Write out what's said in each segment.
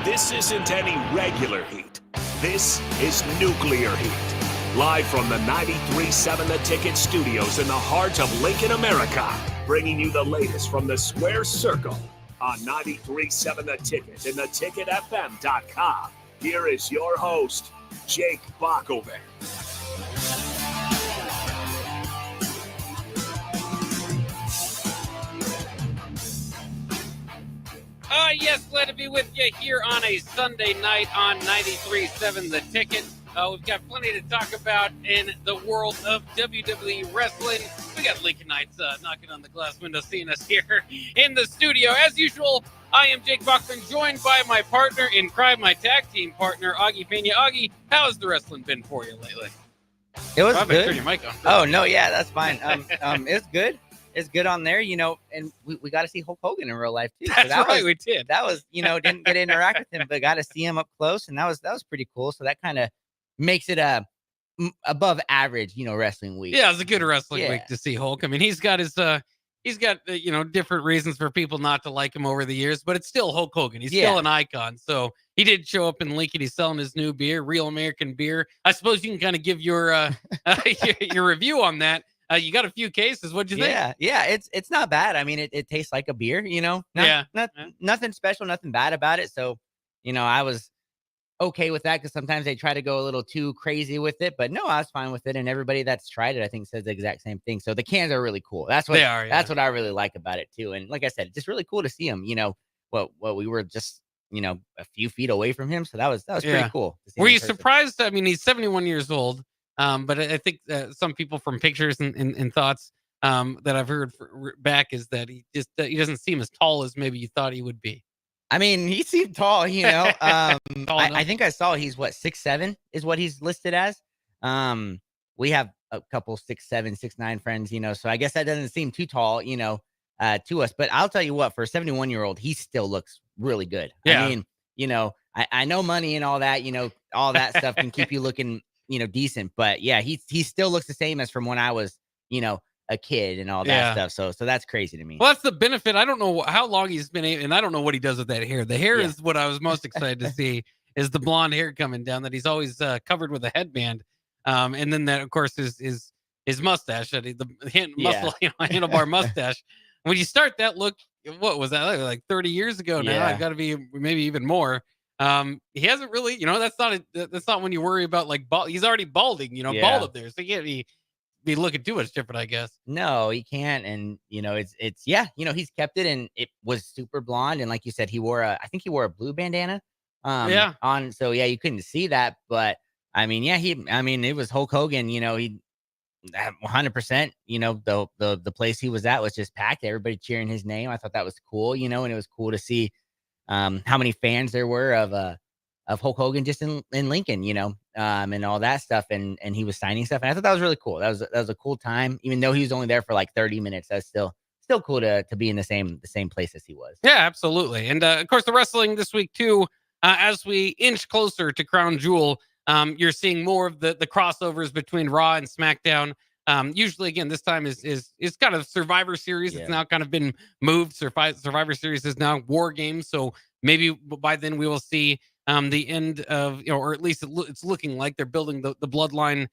This isn't any regular heat. This is nuclear heat. Live from the 93.7 The Ticket studios in the heart of Lincoln, America. Bringing you the latest from the Square Circle on 93.7 The Ticket and theticketfm.com. Here is your host, Jake Bockelman. Yes, glad to be with you here on a Sunday night on 93.7 The Ticket. We've got plenty to talk about in the world of WWE wrestling. We got Lincolnites knocking on the glass window, seeing us here in the studio. As usual, I am Jake Bachman, joined by my partner in crime, my tag team partner, Augie Pena. Augie, how has the wrestling been for you lately? It was good. Turn your mic on. Oh, no, yeah, that's fine. It's good. It's good on there, and we got to see Hulk Hogan in real life, too. So That's right, we did. That was, didn't get to interact with him, but got to see him up close, and that was pretty cool. So that kind of makes it above average, wrestling week. Yeah, it was a good wrestling week to see Hulk. I mean, he's got different reasons for people not to like him over the years, but it's still Hulk Hogan. He's still an icon. So he did show up in Lincoln. He's selling his new beer, Real American Beer. I suppose you can kind of give your your review on that. You got a few cases. What'd you think? Yeah, it's not bad. I mean, it tastes like a beer, nothing special, nothing bad about it. So, I was okay with that because sometimes they try to go a little too crazy with it, but no, I was fine with it. And everybody that's tried it, I think, says the exact same thing. So the cans are really cool. That's what they are. That's what I really like about it too. And like I said, it's just really cool to see him. What we were just a few feet away from him, so that was pretty cool. Were you surprised? I mean, he's 71 years old. But I think some people from pictures and thoughts that I've heard back is that he doesn't seem as tall as maybe you thought he would be. I mean, he seemed tall, I think I saw he's 6'7" is what he's listed as. We have a couple 6'7", 6'9" friends, so I guess that doesn't seem too tall, to us. But I'll tell you what, for a 71-year-old, he still looks really good. Yeah. I mean, I know money and all that, all that stuff can keep you looking decent, but yeah, he still looks the same as from when I was, a kid and all that stuff. So that's crazy to me. Well, that's the benefit. I don't know how long he's been, and I don't know what he does with that hair. The hair is what I was most excited to see is the blonde hair coming down that he's always covered with a headband. And then that, of course, is his mustache, handlebar mustache. When you start that look, what was that like 30 years ago now? I've got to be maybe even more. He hasn't really, that's not when you worry about like he's already balding, bald up there. So he can't be looking too much different, I guess. No, he can't. And, he's kept it, and it was super blonde. And like you said, I think he wore a blue bandana on. So you couldn't see that. But I mean, it was Hulk Hogan, he 100%, the place he was at was just packed. Everybody cheering his name. I thought that was cool, and it was cool to see how many fans there were of Hulk Hogan just in Lincoln, and all that stuff. And he was signing stuff. And I thought that was really cool. That was a cool time, even though he was only there for like 30 minutes. That's still cool to be in the same place as he was. Yeah, absolutely. And of course, the wrestling this week too, as we inch closer to Crown Jewel, you're seeing more of the crossovers between Raw and SmackDown. Usually, again, this time is kind of Survivor Series. It's now kind of been moved. Survivor Series is now War Games. So maybe by then we will see the end of, or at least it's looking like they're building the Bloodline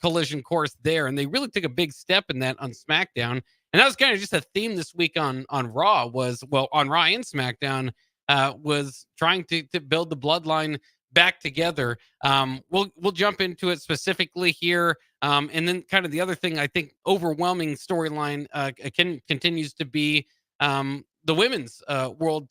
collision course there. And they really took a big step in that on SmackDown. And that was kind of just a theme this week on Raw on Raw and SmackDown was trying to build the Bloodline back together. We'll jump into it specifically here. And then kind of the other thing, I think overwhelming storyline continues to be the women's world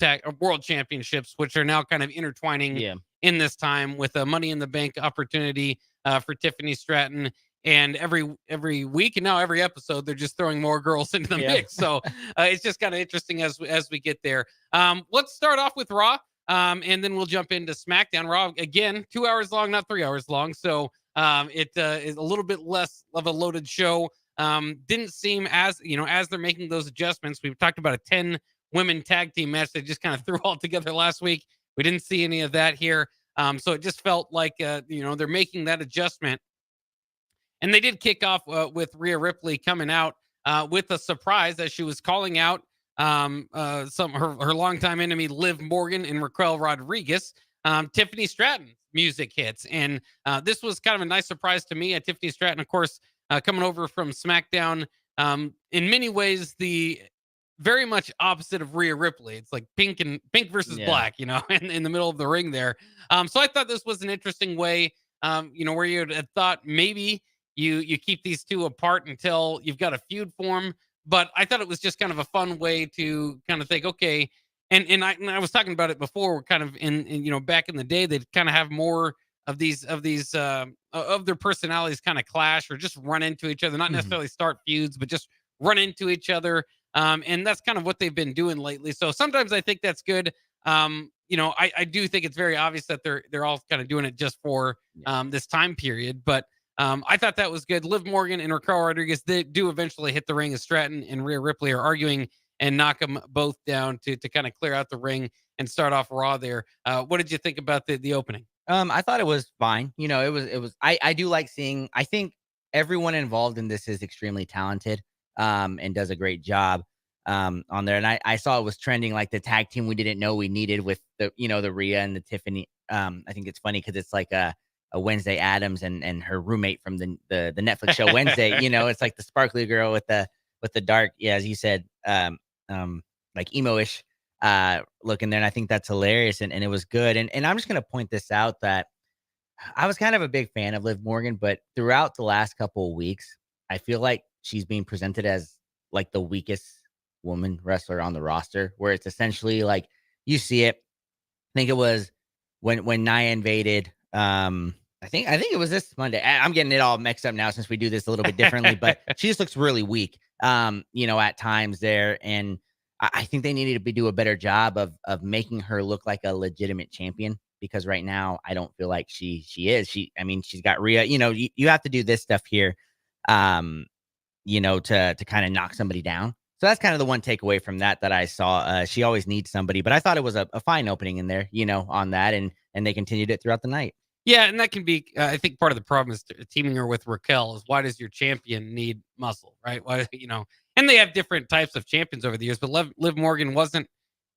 championships, which are now kind of intertwining in this time with a Money in the Bank opportunity for Tiffany Stratton. And every week and now every episode, they're just throwing more girls into the mix. So it's just kind of interesting as we get there. Let's start off with Raw. And then we'll jump into SmackDown. Raw, again, 2 hours long, not 3 hours long. So it is a little bit less of a loaded show. Didn't seem as they're making those adjustments. We've talked about a 10 women tag team match they just kind of threw all together last week. We didn't see any of that here. So it just felt like, they're making that adjustment. And they did kick off with Rhea Ripley coming out with a surprise as she was calling out her longtime enemy Liv Morgan and Raquel Rodriguez. Tiffany Stratton music hits, and this was kind of a nice surprise to me. Tiffany Stratton, of course, coming over from SmackDown. In many ways, the very much opposite of Rhea Ripley. It's like pink versus black, in the middle of the ring there. So I thought this was an interesting way, where you had thought maybe you keep these two apart until you've got a feud form. But I thought it was just kind of a fun way to kind of think, okay. And I was talking about it before, kind of in back in the day, they'd kind of have more of these of their personalities kind of clash or just run into each other, not necessarily start feuds, but just run into each other. And that's kind of what they've been doing lately. So sometimes I think that's good. I do think it's very obvious that they're all kind of doing it just for this time period. But I thought that was good. Liv Morgan and Raquel Rodriguez, they do eventually hit the ring as Stratton and Rhea Ripley are arguing and knock them both down to kind of clear out the ring and start off Raw there. What did you think about the opening? I thought it was fine. I do like seeing, I think everyone involved in this is extremely talented, and does a great job, on there. And I saw it was trending like the tag team we didn't know we needed with the Rhea and the Tiffany. I think it's funny because it's like a Wednesday Addams and her roommate from the Netflix show Wednesday. It's like the sparkly girl with the dark, as you said, like emo-ish look in there. And I think that's hilarious. And it was good. And I'm just going to point this out that I was kind of a big fan of Liv Morgan, but throughout the last couple of weeks, I feel like she's being presented as like the weakest woman wrestler on the roster, where it's essentially like you see it. I think it was when Nia invaded. I think it was this Monday. I'm getting it all mixed up now since we do this a little bit differently, but she just looks really weak, at times there. And I think they needed to do a better job of making her look like a legitimate champion, because right now I don't feel like she is. She's got Rhea. You have to do this stuff here, to kind of knock somebody down. So that's kind of the one takeaway from that I saw. She always needs somebody, but I thought it was a fine opening in there, on that, and they continued it throughout the night. Yeah, and that can be, I think part of the problem is teaming her with Raquel is, why does your champion need muscle, right? Why, and they have different types of champions over the years, but Liv Morgan wasn't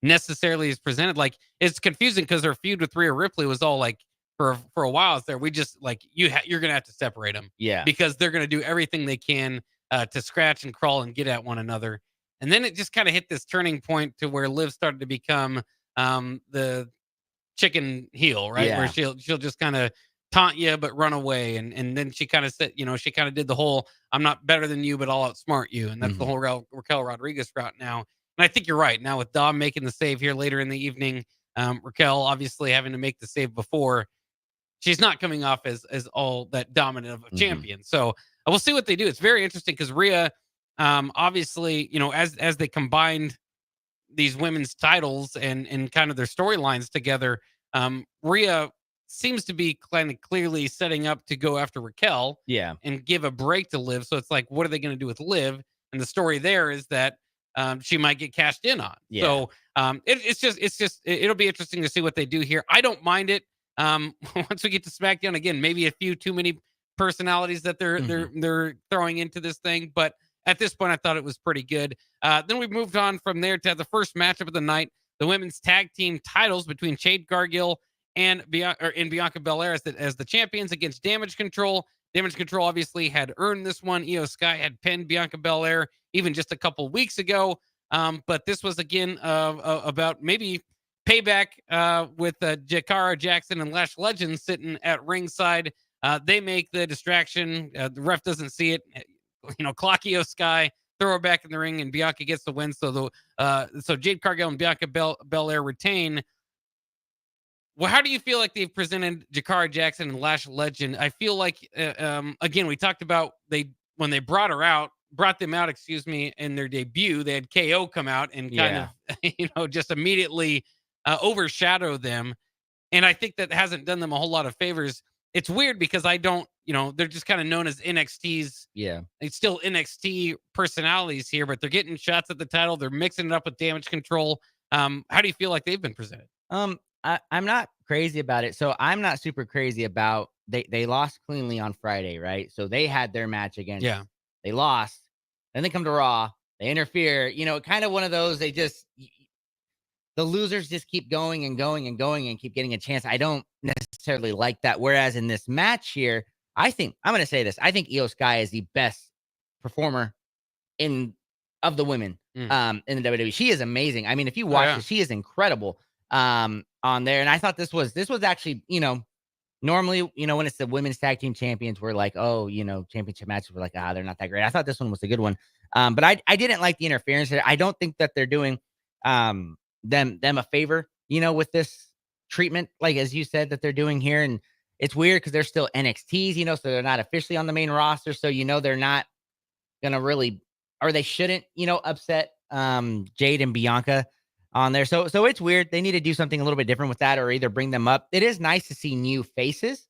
necessarily as presented. Like, it's confusing because her feud with Rhea Ripley was all like, for a while there, we just like, you're going to have to separate them. Yeah. Because they're going to do everything they can to scratch and crawl and get at one another. And then it just kind of hit this turning point to where Liv started to become the chicken heel, right? Yeah. Where she'll just kind of taunt you but run away, and then she kind of said, she kind of did the whole "I'm not better than you, but I'll outsmart you," and that's the whole Raquel Rodriguez route now. And I think you're right. Now with Dom making the save here later in the evening, Raquel obviously having to make the save before, she's not coming off as all that dominant of a champion. So we'll see what they do. It's very interesting because Rhea, obviously, as they combined these women's titles and kind of their storylines together, Rhea seems to be kind of clearly setting up to go after Raquel, and give a break to Liv. So it's like, what are they going to do with Liv? And the story there is that she might get cashed in on. Yeah. So it'll be interesting to see what they do here. I don't mind it. Once we get to SmackDown again, maybe a few too many personalities that they're throwing into this thing, but at this point, I thought it was pretty good. Then we moved on from there to have the first matchup of the night, the women's tag team titles between Jade Cargill and Bianca Belair as the champions against Damage Control. Damage Control obviously had earned this one. Io Sky had pinned Bianca Belair even just a couple weeks ago. But this was, again, about maybe payback with Jakara Jackson and Lash Legend sitting at ringside. They make the distraction. The ref doesn't see it. Clock Io Sky, throw her back in the ring, and Bianca gets the win. So Jade Cargill and Bianca Belair retain. Well, how do you feel like they've presented Jakara Jackson and Lash Legend? I feel like, again, we talked about when they brought them out, in their debut, they had KO come out and kind of, just immediately overshadow them. And I think that hasn't done them a whole lot of favors. It's weird because I don't, they're just kind of known as NXT's. Yeah. It's still NXT personalities here, but they're getting shots at the title. They're mixing it up with Damage Control. How do you feel like they've been presented? I'm not crazy about it. So I'm not super crazy about they lost cleanly on Friday, right? So they had their match against. Yeah. They lost. Then they come to Raw. They interfere, kind of one of those, the losers just keep going and going and going and keep getting a chance. I don't necessarily like that. Whereas in this match here, I'm going to say this. I think Io Sky is the best performer of the women in the WWE. She is amazing. I mean, if you watch it, she is incredible on there. And I thought this was actually, normally, when it's the women's tag team champions, we're like, oh, championship matches, we're like, they're not that great. I thought this one was a good one. But I didn't like the interference there. I don't think that they're doing them a favor, with this treatment, like as you said, that they're doing here. And it's weird because they're still NXTs, so they're not officially on the main roster. So they're not gonna really, or they shouldn't, upset Jade and Bianca on there. So it's weird. They need to do something a little bit different with that, or either bring them up. It is nice to see new faces,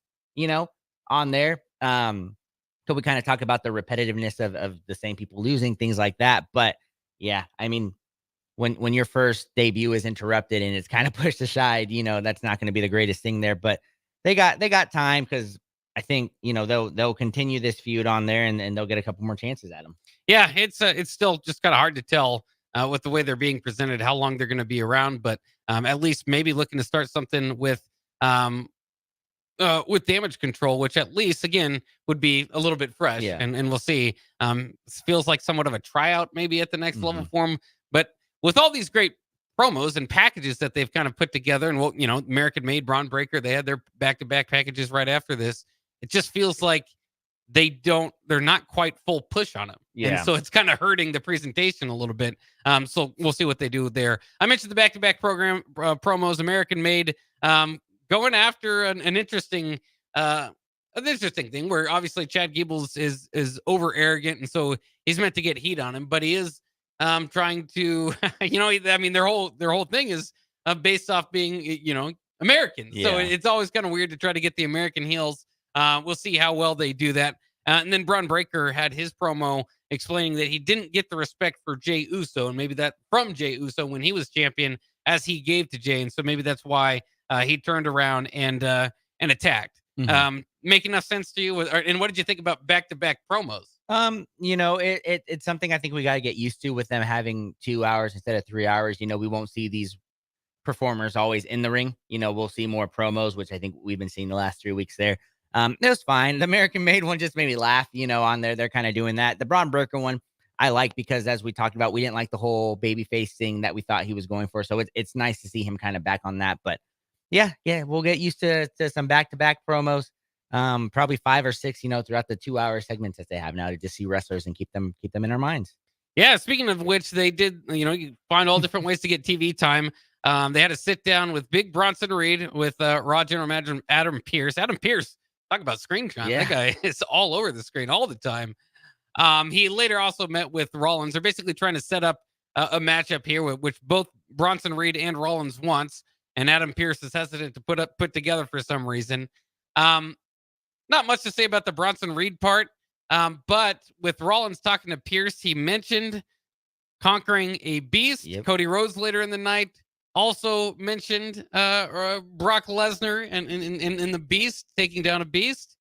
on there. So we kind of talk about the repetitiveness of the same people losing, things like that. But yeah, I mean, when your first debut is interrupted and it's kind of pushed aside, that's not going to be the greatest thing there. But they got time, because I think they'll continue this feud on there, and they'll get a couple more chances at them. Yeah, it's still just kind of hard to tell with the way they're being presented how long they're going to be around. But at least maybe looking to start something with Damage Control, which at least again would be a little bit fresh. Yeah. And we'll see. Feels like somewhat of a tryout maybe at the next level for them. But with all these great promos and packages that they've kind of put together, and American Made, Braun Breaker, they had their back-to-back packages right after this. It just feels like they're not quite full push on them. Yeah. And so it's kind of hurting the presentation a little bit. So we'll see what they do there. I mentioned the back-to-back program promos, American Made, going after an interesting thing where obviously Chad Gables is over arrogant, and so he's meant to get heat on him, but he is trying to, I mean, their whole thing is based off being, American. Yeah. So it's always kind of weird to try to get the American heels. We'll see how well they do that. And then Braun Breaker had his promo explaining that he didn't get the respect for Jey Uso, and maybe that from Jey Uso when he was champion, as he gave to Jey. And so maybe that's why he turned around and attacked. Make enough sense to you? And what did you think about back-to-back promos? It's something I think we got to get used to with them having 2 hours instead of 3 hours. We won't see these performers always in the ring. We'll see more promos, which I think we've been seeing the last 3 weeks there. It was fine. The American Made one just made me laugh, on there. They're kind of doing that. The Braun Breaker one I like, because as we talked about, we didn't like the whole babyface thing that we thought he was going for. So it's nice to see him kind of back on that. But yeah, we'll get used to some back-to-back promos. Probably 5 or 6, throughout the 2-hour segments that they have now, to just see wrestlers and keep them in our minds. Yeah. Speaking of which, they did, you find all different ways to get TV time. They had a sit down with Big Bronson Reed with Raw General Manager Adam Pearce. Adam Pearce, talk about screen time. Yeah. That guy is all over the screen all the time. He later also met with Rollins. They're basically trying to set up a matchup here, which both Bronson Reed and Rollins wants, and Adam Pearce is hesitant to put together for some reason. Not much to say about the Bronson Reed part, but with Rollins talking to Pearce, he mentioned conquering a beast. Yep. Cody Cody Rhodes later in the night also mentioned Brock Lesnar and the beast, taking down a beast.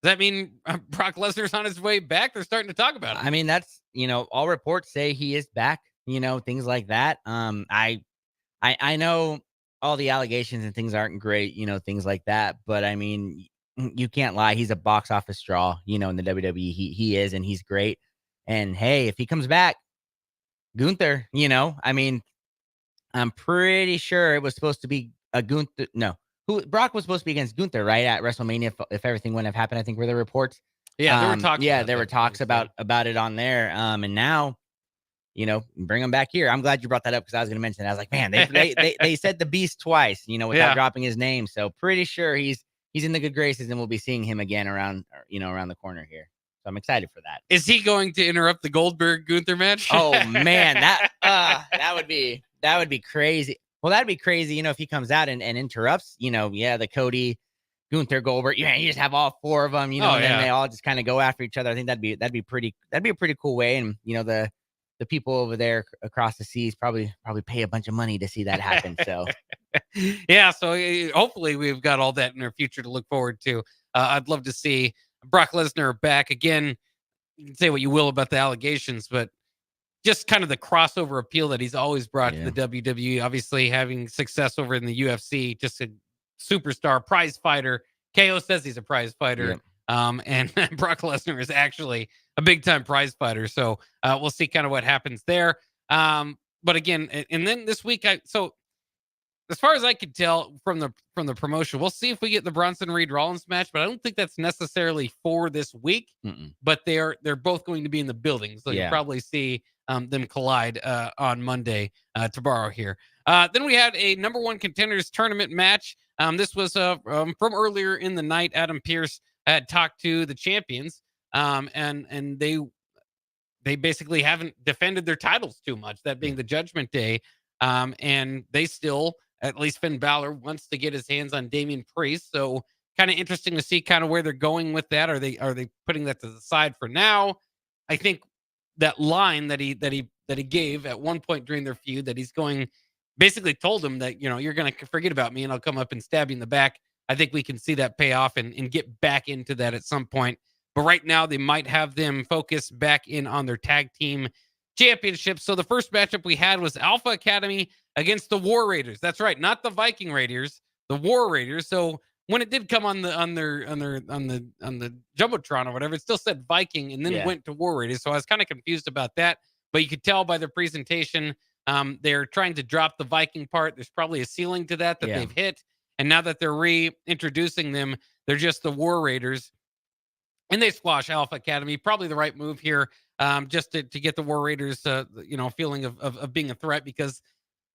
Does that mean Brock Lesnar's on his way back? They're starting to talk about it. I mean, that's, all reports say he is back, things like that. I know all the allegations and things aren't great, things like that. But I mean, you can't lie. He's a box office draw, in the WWE. He is, and he's great. And hey, if he comes back, Gunther, I mean, I'm pretty sure it was supposed to be a Gunther. No, Brock was supposed to be against Gunther, right? At WrestleMania, if everything wouldn't have happened, I think were the reports. Yeah, there were talks. Yeah, there were talks about it on there. And now, bring him back here. I'm glad you brought that up, because I was going to mention it. I was like, man, they said the beast twice, without dropping his name. So pretty sure he's in the good graces, and we'll be seeing him again around the corner here. So I'm excited for that. Is he going to interrupt the Goldberg Gunther match? Oh man, that would be crazy. Well, that'd be crazy, if he comes out and interrupts, the Cody, Gunther, Goldberg. You just have all 4 of them, and then they all just kind of go after each other. I think that'd be a pretty cool way. And the people over there across the seas probably pay a bunch of money to see that happen. So yeah, so hopefully we've got all that in our future to look forward to. I'd love to see Brock Lesnar back again. You can say what you will about the allegations, but just kind of the crossover appeal that he's always brought to the WWE. Obviously, having success over in the UFC, just a superstar prize fighter. KO says he's a prize fighter. And Brock Lesnar is actually a big time prize fighter. So we'll see kind of what happens there. But again, and then this week, so as far as I could tell from the promotion, we'll see if we get the Bronson Reed Rollins match, but I don't think that's necessarily for this week. But they're both going to be in the building, so you'll probably see them collide on Monday tomorrow here. Then we had a number one contenders tournament match. This was from earlier in the night. Adam Pearce had talked to the champions, and they basically haven't defended their titles too much. That being the Judgment Day, and they still. At least Finn Balor wants to get his hands on Damian Priest. So kind of interesting to see kind of where they're going with that. Are they putting that to the side for now? I think that line that he gave at one point during their feud, that he's basically told him that, you're going to forget about me and I'll come up and stab you in the back. I think we can see that pay off and get back into that at some point. But right now they might have them focus back in on their tag team championships. So the first matchup we had was Alpha Academy against the War Raiders. That's right, not the Viking Raiders, the War Raiders. So when it did come on the Jumbotron or whatever, it still said Viking and then went to War Raiders. So I was kind of confused about that. But you could tell by their presentation, they're trying to drop the Viking part. There's probably a ceiling to that they've hit. And now that they're reintroducing them, they're just the War Raiders. And they squash Alpha Academy. Probably the right move here, just to get the War Raiders, feeling of being a threat, because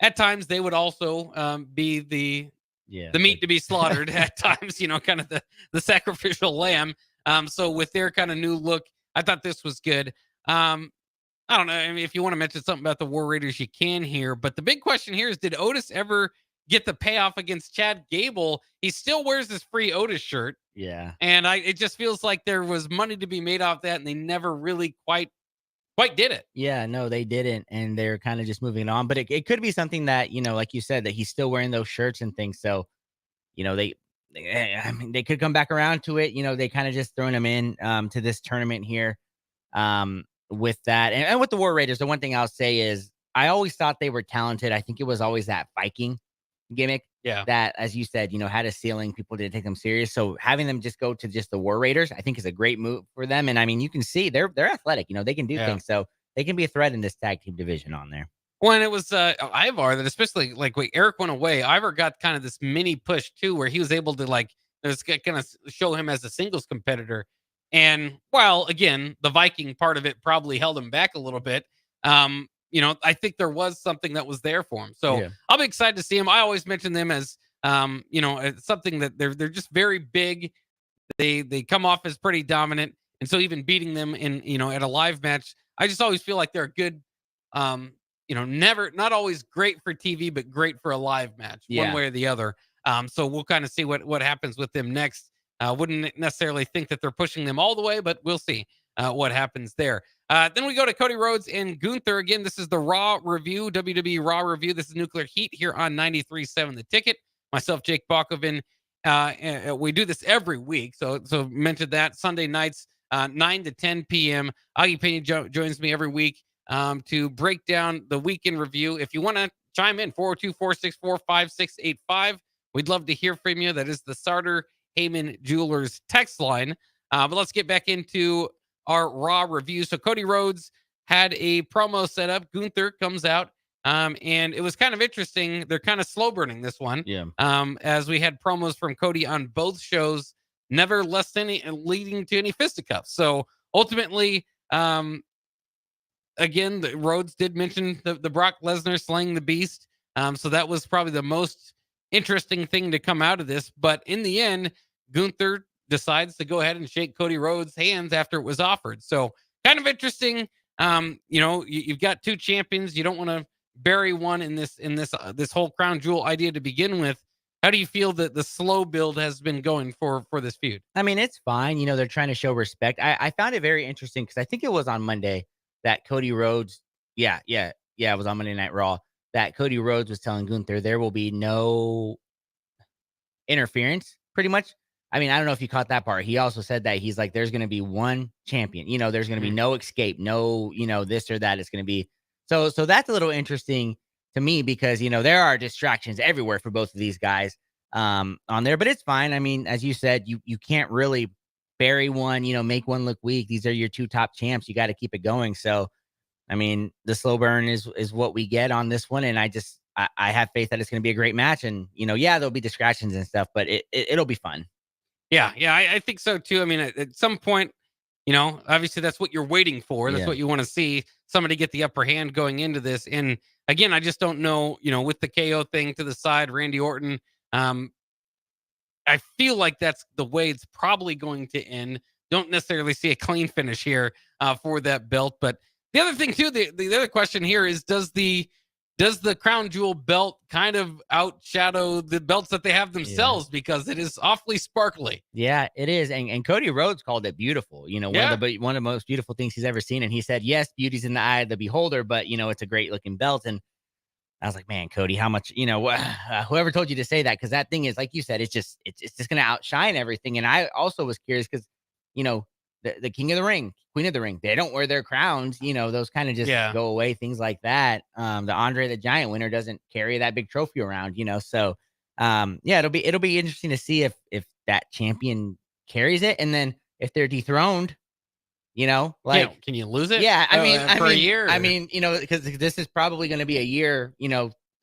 at times they would also be the meat to be slaughtered at times, kind of the sacrificial lamb. So with their kind of new look, I thought this was good. I don't know. I mean, if you want to mention something about the War Raiders, you can here. But the big question here is, did Otis ever get the payoff against Chad Gable? He still wears his free Otis shirt. Yeah. And it just feels like there was money to be made off that, and they never really quite did it. Yeah, no, they didn't. And they're kind of just moving on. But it could be something that, like you said, that he's still wearing those shirts and things. So, they could come back around to it. They kind of just throwing them in to this tournament here with that. And with the War Raiders, the one thing I'll say is I always thought they were talented. I think it was always that Viking gimmick. Yeah. That, as you said, had a ceiling. People didn't take them serious. So having them just go to just the War Raiders, I think is a great move for them. And I mean, you can see they're athletic. They can do things. So they can be a threat in this tag team division on there. When it was Ivar that, especially like when Eric went away, Ivar got kind of this mini push too, where he was able to kind of show him as a singles competitor. And while again, the Viking part of it probably held him back a little bit, I think there was something that was there for him. So I'll be excited to see him. I always mention them as, something that they're just very big. They come off as pretty dominant. And so even beating them in, at a live match, I just always feel like they're a good, not always great for TV, but great for a live match, one way or the other. So we'll kind of see what happens with them next. Wouldn't necessarily think that they're pushing them all the way, but we'll see what happens there. Then we go to Cody Rhodes and Gunther. Again, this is the Raw review, WWE Raw review. This is Nuclear Heat here on 93.7 The Ticket. Myself, Jake Bakoven. We do this every week. So mentioned that Sunday nights, 9 to 10 p.m. Augie Pena joins me every week to break down the weekend review. If you want to chime in, 402-464-5685. We'd love to hear from you. That is the Sartor Heyman Jewelers text line. But let's get back into our Raw review. So Cody Rhodes had a promo set up. Gunther comes out, and it was kind of interesting. They're kind of slow burning this one. Yeah. As we had promos from Cody on both shows, never leading to any fisticuffs. So ultimately, again, the Rhodes did mention the Brock Lesnar slaying the beast. So that was probably the most interesting thing to come out of this. But in the end, Gunther decides to go ahead and shake Cody Rhodes' hands after it was offered. So kind of interesting. You've got two champions. You don't want to bury one in this whole crown jewel idea to begin with. How do you feel that the slow build has been going for this feud? I mean, it's fine. They're trying to show respect. I found it very interesting because I think it was on Monday that Cody Rhodes, it was on Monday Night Raw, that Cody Rhodes was telling Gunther there will be no interference, pretty much. I mean, I don't know if you caught that part. He also said that he's like, there's going to be one champion. There's going to be no escape, no, this or that. It's going to be So that's a little interesting to me because, there are distractions everywhere for both of these guys on there, but it's fine. I mean, as you said, you can't really bury one, make one look weak. These are your two top champs. You got to keep it going. So, I mean, the slow burn is what we get on this one. And I have faith that it's going to be a great match. And, there'll be distractions and stuff, but it'll be fun. Yeah. I think so too. I mean, at some point, obviously that's what you're waiting for. That's what you want to see, somebody get the upper hand going into this. And again, I just don't know, with the KO thing to the side, Randy Orton, I feel like that's the way it's probably going to end. Don't necessarily see a clean finish here for that belt. But the other thing too, the other question here is, does the crown jewel belt kind of outshadow the belts that they have themselves, because it is awfully sparkly? Yeah, it is. And Cody Rhodes called it beautiful. One of the most beautiful things he's ever seen. And he said, yes, beauty's in the eye of the beholder, but it's a great looking belt. And I was like, man, Cody, how much, whoever told you to say that? Because that thing is, like you said, it's just going to outshine everything. And I also was curious because, the King of the Ring, Queen of the Ring, they don't wear their crowns. Those kind of just go away, things like that. The Andre the Giant winner doesn't carry that big trophy around, So, it'll be interesting to see if that champion carries it. And then if they're dethroned, can you lose it? Yeah, for a year? Because this is probably going to be a year,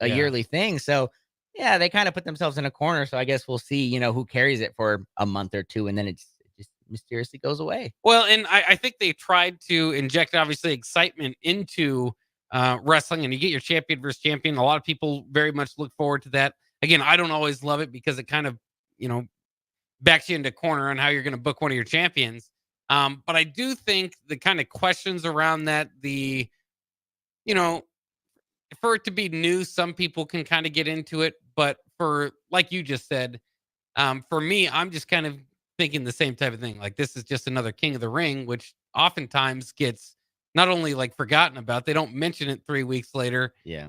yearly thing. So, yeah, they kind of put themselves in a corner. So I guess we'll see, who carries it for a month or two, and then it just mysteriously goes away. Well, and I think they tried to inject, obviously, excitement into wrestling, and you get your champion versus champion. A lot of people very much look forward to that. Again, I don't always love it because it kind of, backs you into a corner on how you're going to book one of your champions. But I do think the kind of questions around that, for it to be new, some people can kind of get into it. But for, like you just said, for me, I'm just kind of thinking the same type of thing. Like, this is just another King of the Ring, which oftentimes gets not only like forgotten about, they don't mention it 3 weeks later. Yeah.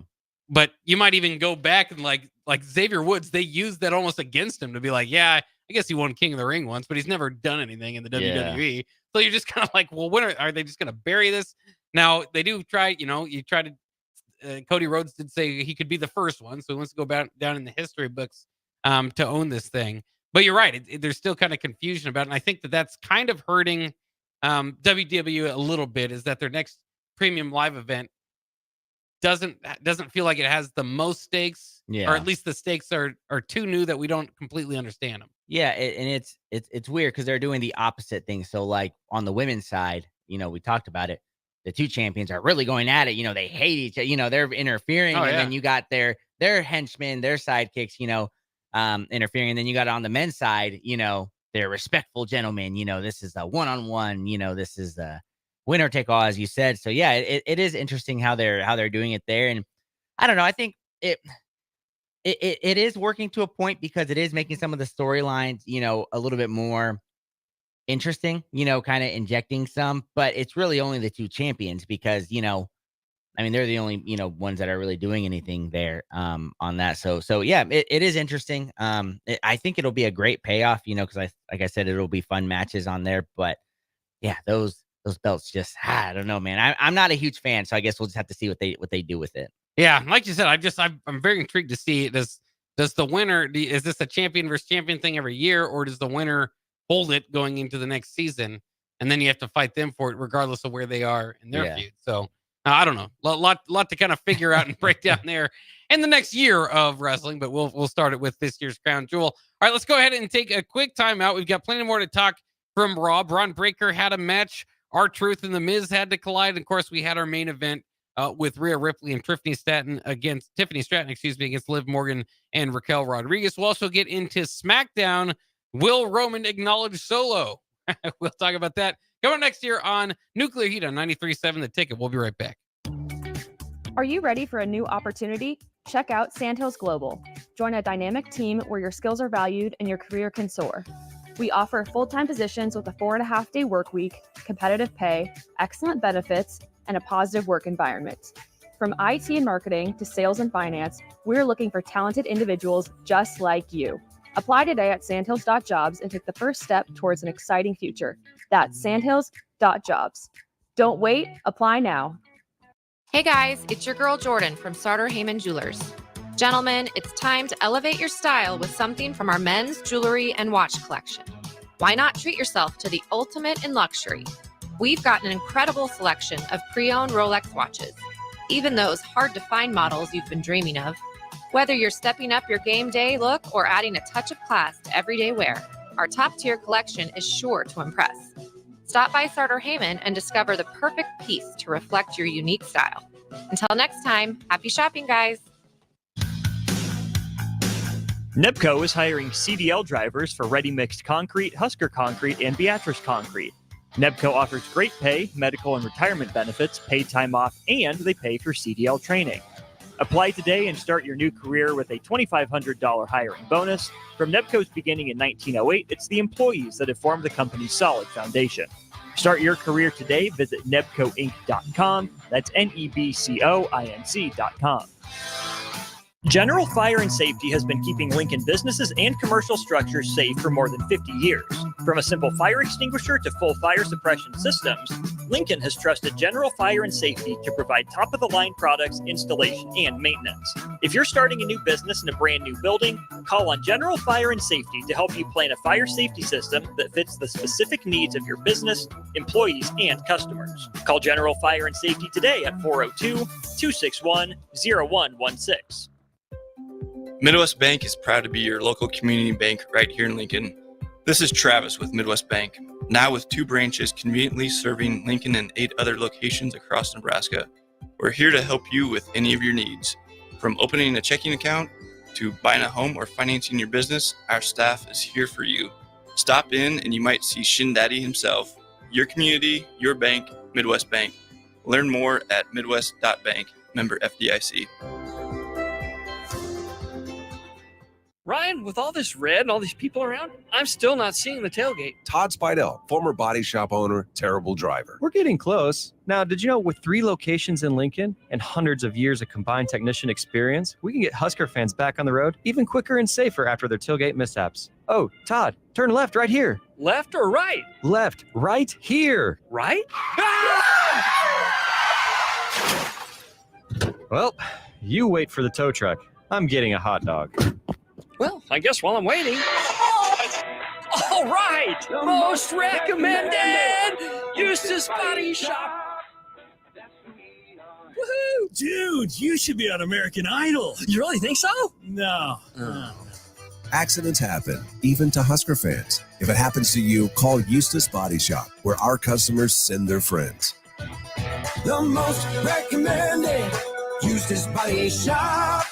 But you might even go back and like Xavier Woods, they used that almost against him to be like, yeah, I guess he won King of the Ring once, but he's never done anything in the WWE. So you're just kind of like, well, when are they just going to bury this? Now, they do try, you try to, Cody Rhodes did say he could be the first one. So he wants to go down in the history books to own this thing. But you're right. There's still kind of confusion about it. And I think that's kind of hurting WWE a little bit, is that their next premium live event doesn't feel like it has the most stakes, or at least the stakes are too new that we don't completely understand them. Yeah, and it's weird because they're doing the opposite thing. So, like, on the women's side, we talked about it. The two champions are really going at it. They hate each other. They're interfering, and then you got their henchmen, their sidekicks, interfering. And then you got on the men's side, they're respectful gentlemen. This is a one-on-one. This is a winner take all, as you said. So yeah, it is interesting how they're doing it there. And I don't know. I think it is working to a point because it is making some of the storylines, a little bit more interesting, kind of injecting some, but it's really only the two champions because, they're the only, ones that are really doing anything there on that. So yeah, it is interesting. I think it'll be a great payoff, because like I said, it'll be fun matches on there, but yeah, those belts just, I don't know, man. I'm not a huge fan, so I guess we'll just have to see what they do with it. Yeah, like you said, I'm very intrigued to see, does the winner, is this a champion versus champion thing every year, or does the winner hold it going into the next season, and then you have to fight them for it regardless of where they are in their feud? So I don't know, lot to kind of figure out and break down there in the next year of wrestling, but we'll start it with this year's crown jewel. All right, let's go ahead and take a quick time out. We've got plenty more to talk from Raw. Braun Breaker had a match. R-Truth and The Miz had to collide. And of course, we had our main event with Rhea Ripley and Tiffany Stratton against Liv Morgan and Raquel Rodriguez. We'll also get into SmackDown. Will Roman acknowledge Solo? We'll talk about that coming next year on Nuclear Heat on 93.7 The Ticket. We'll be right back. Are you ready for a new opportunity? Check out Sandhills Global. Join a dynamic team where your skills are valued and your career can soar. We offer full-time positions with a 4.5-day work week, competitive pay, excellent benefits, and a positive work environment. From IT and marketing to sales and finance, we're looking for talented individuals just like you. Apply today at sandhills.jobs and take the first step towards an exciting future. That's sandhills.jobs. Don't wait, apply now. Hey guys, it's your girl Jordan from Sartor Heyman Jewelers. Gentlemen, it's time to elevate your style with something from our men's jewelry and watch collection. Why not treat yourself to the ultimate in luxury? We've got an incredible selection of pre-owned Rolex watches, even those hard-to-find models you've been dreaming of. Whether you're stepping up your game day look or adding a touch of class to everyday wear, our top-tier collection is sure to impress. Stop by Sartor Heyman and discover the perfect piece to reflect your unique style. Until next time, happy shopping, guys. NEBCO is hiring CDL drivers for ready-mixed concrete, Husker Concrete, and Beatrice Concrete. NEBCO offers great pay, medical and retirement benefits, paid time off, and they pay for CDL training. Apply today and start your new career with a $2,500 hiring bonus. From NEBCO's beginning in 1908, it's the employees that have formed the company's solid foundation. Start your career today. Visit nebcoinc.com. That's NEBCOINC.com. General Fire and Safety has been keeping Lincoln businesses and commercial structures safe for more than 50 years. From a simple fire extinguisher to full fire suppression systems, Lincoln has trusted General Fire and Safety to provide top-of-the-line products, installation, and maintenance. If you're starting a new business in a brand new building, call on General Fire and Safety to help you plan a fire safety system that fits the specific needs of your business, employees, and customers. Call General Fire and Safety today at 402-261-0116. Midwest Bank is proud to be your local community bank right here in Lincoln. This is Travis with Midwest Bank, now with 2 branches conveniently serving Lincoln and 8 other locations across Nebraska. We're here to help you with any of your needs. From opening a checking account to buying a home or financing your business, our staff is here for you. Stop in and you might see Shin Daddy himself. Your community, your bank, Midwest Bank. Learn more at midwest.bank, member FDIC. Ryan, with all this red and all these people around, I'm still not seeing the tailgate. Todd Spidell, former body shop owner, terrible driver. We're getting close. Now, did you know with 3 locations in Lincoln and hundreds of years of combined technician experience, we can get Husker fans back on the road even quicker and safer after their tailgate mishaps? Oh, Todd, turn left right here. Left or right? Left, right here. Right? Well, you wait for the tow truck. I'm getting a hot dog. Well, I guess while I'm waiting. All right! Most recommended! Eustace Body Shop! Woohoo! Dude, you should be on American Idol. You really think so? No. Accidents happen, even to Husker fans. If it happens to you, call Eustace Body Shop, where our customers send their friends. The most recommended Eustace Body Shop.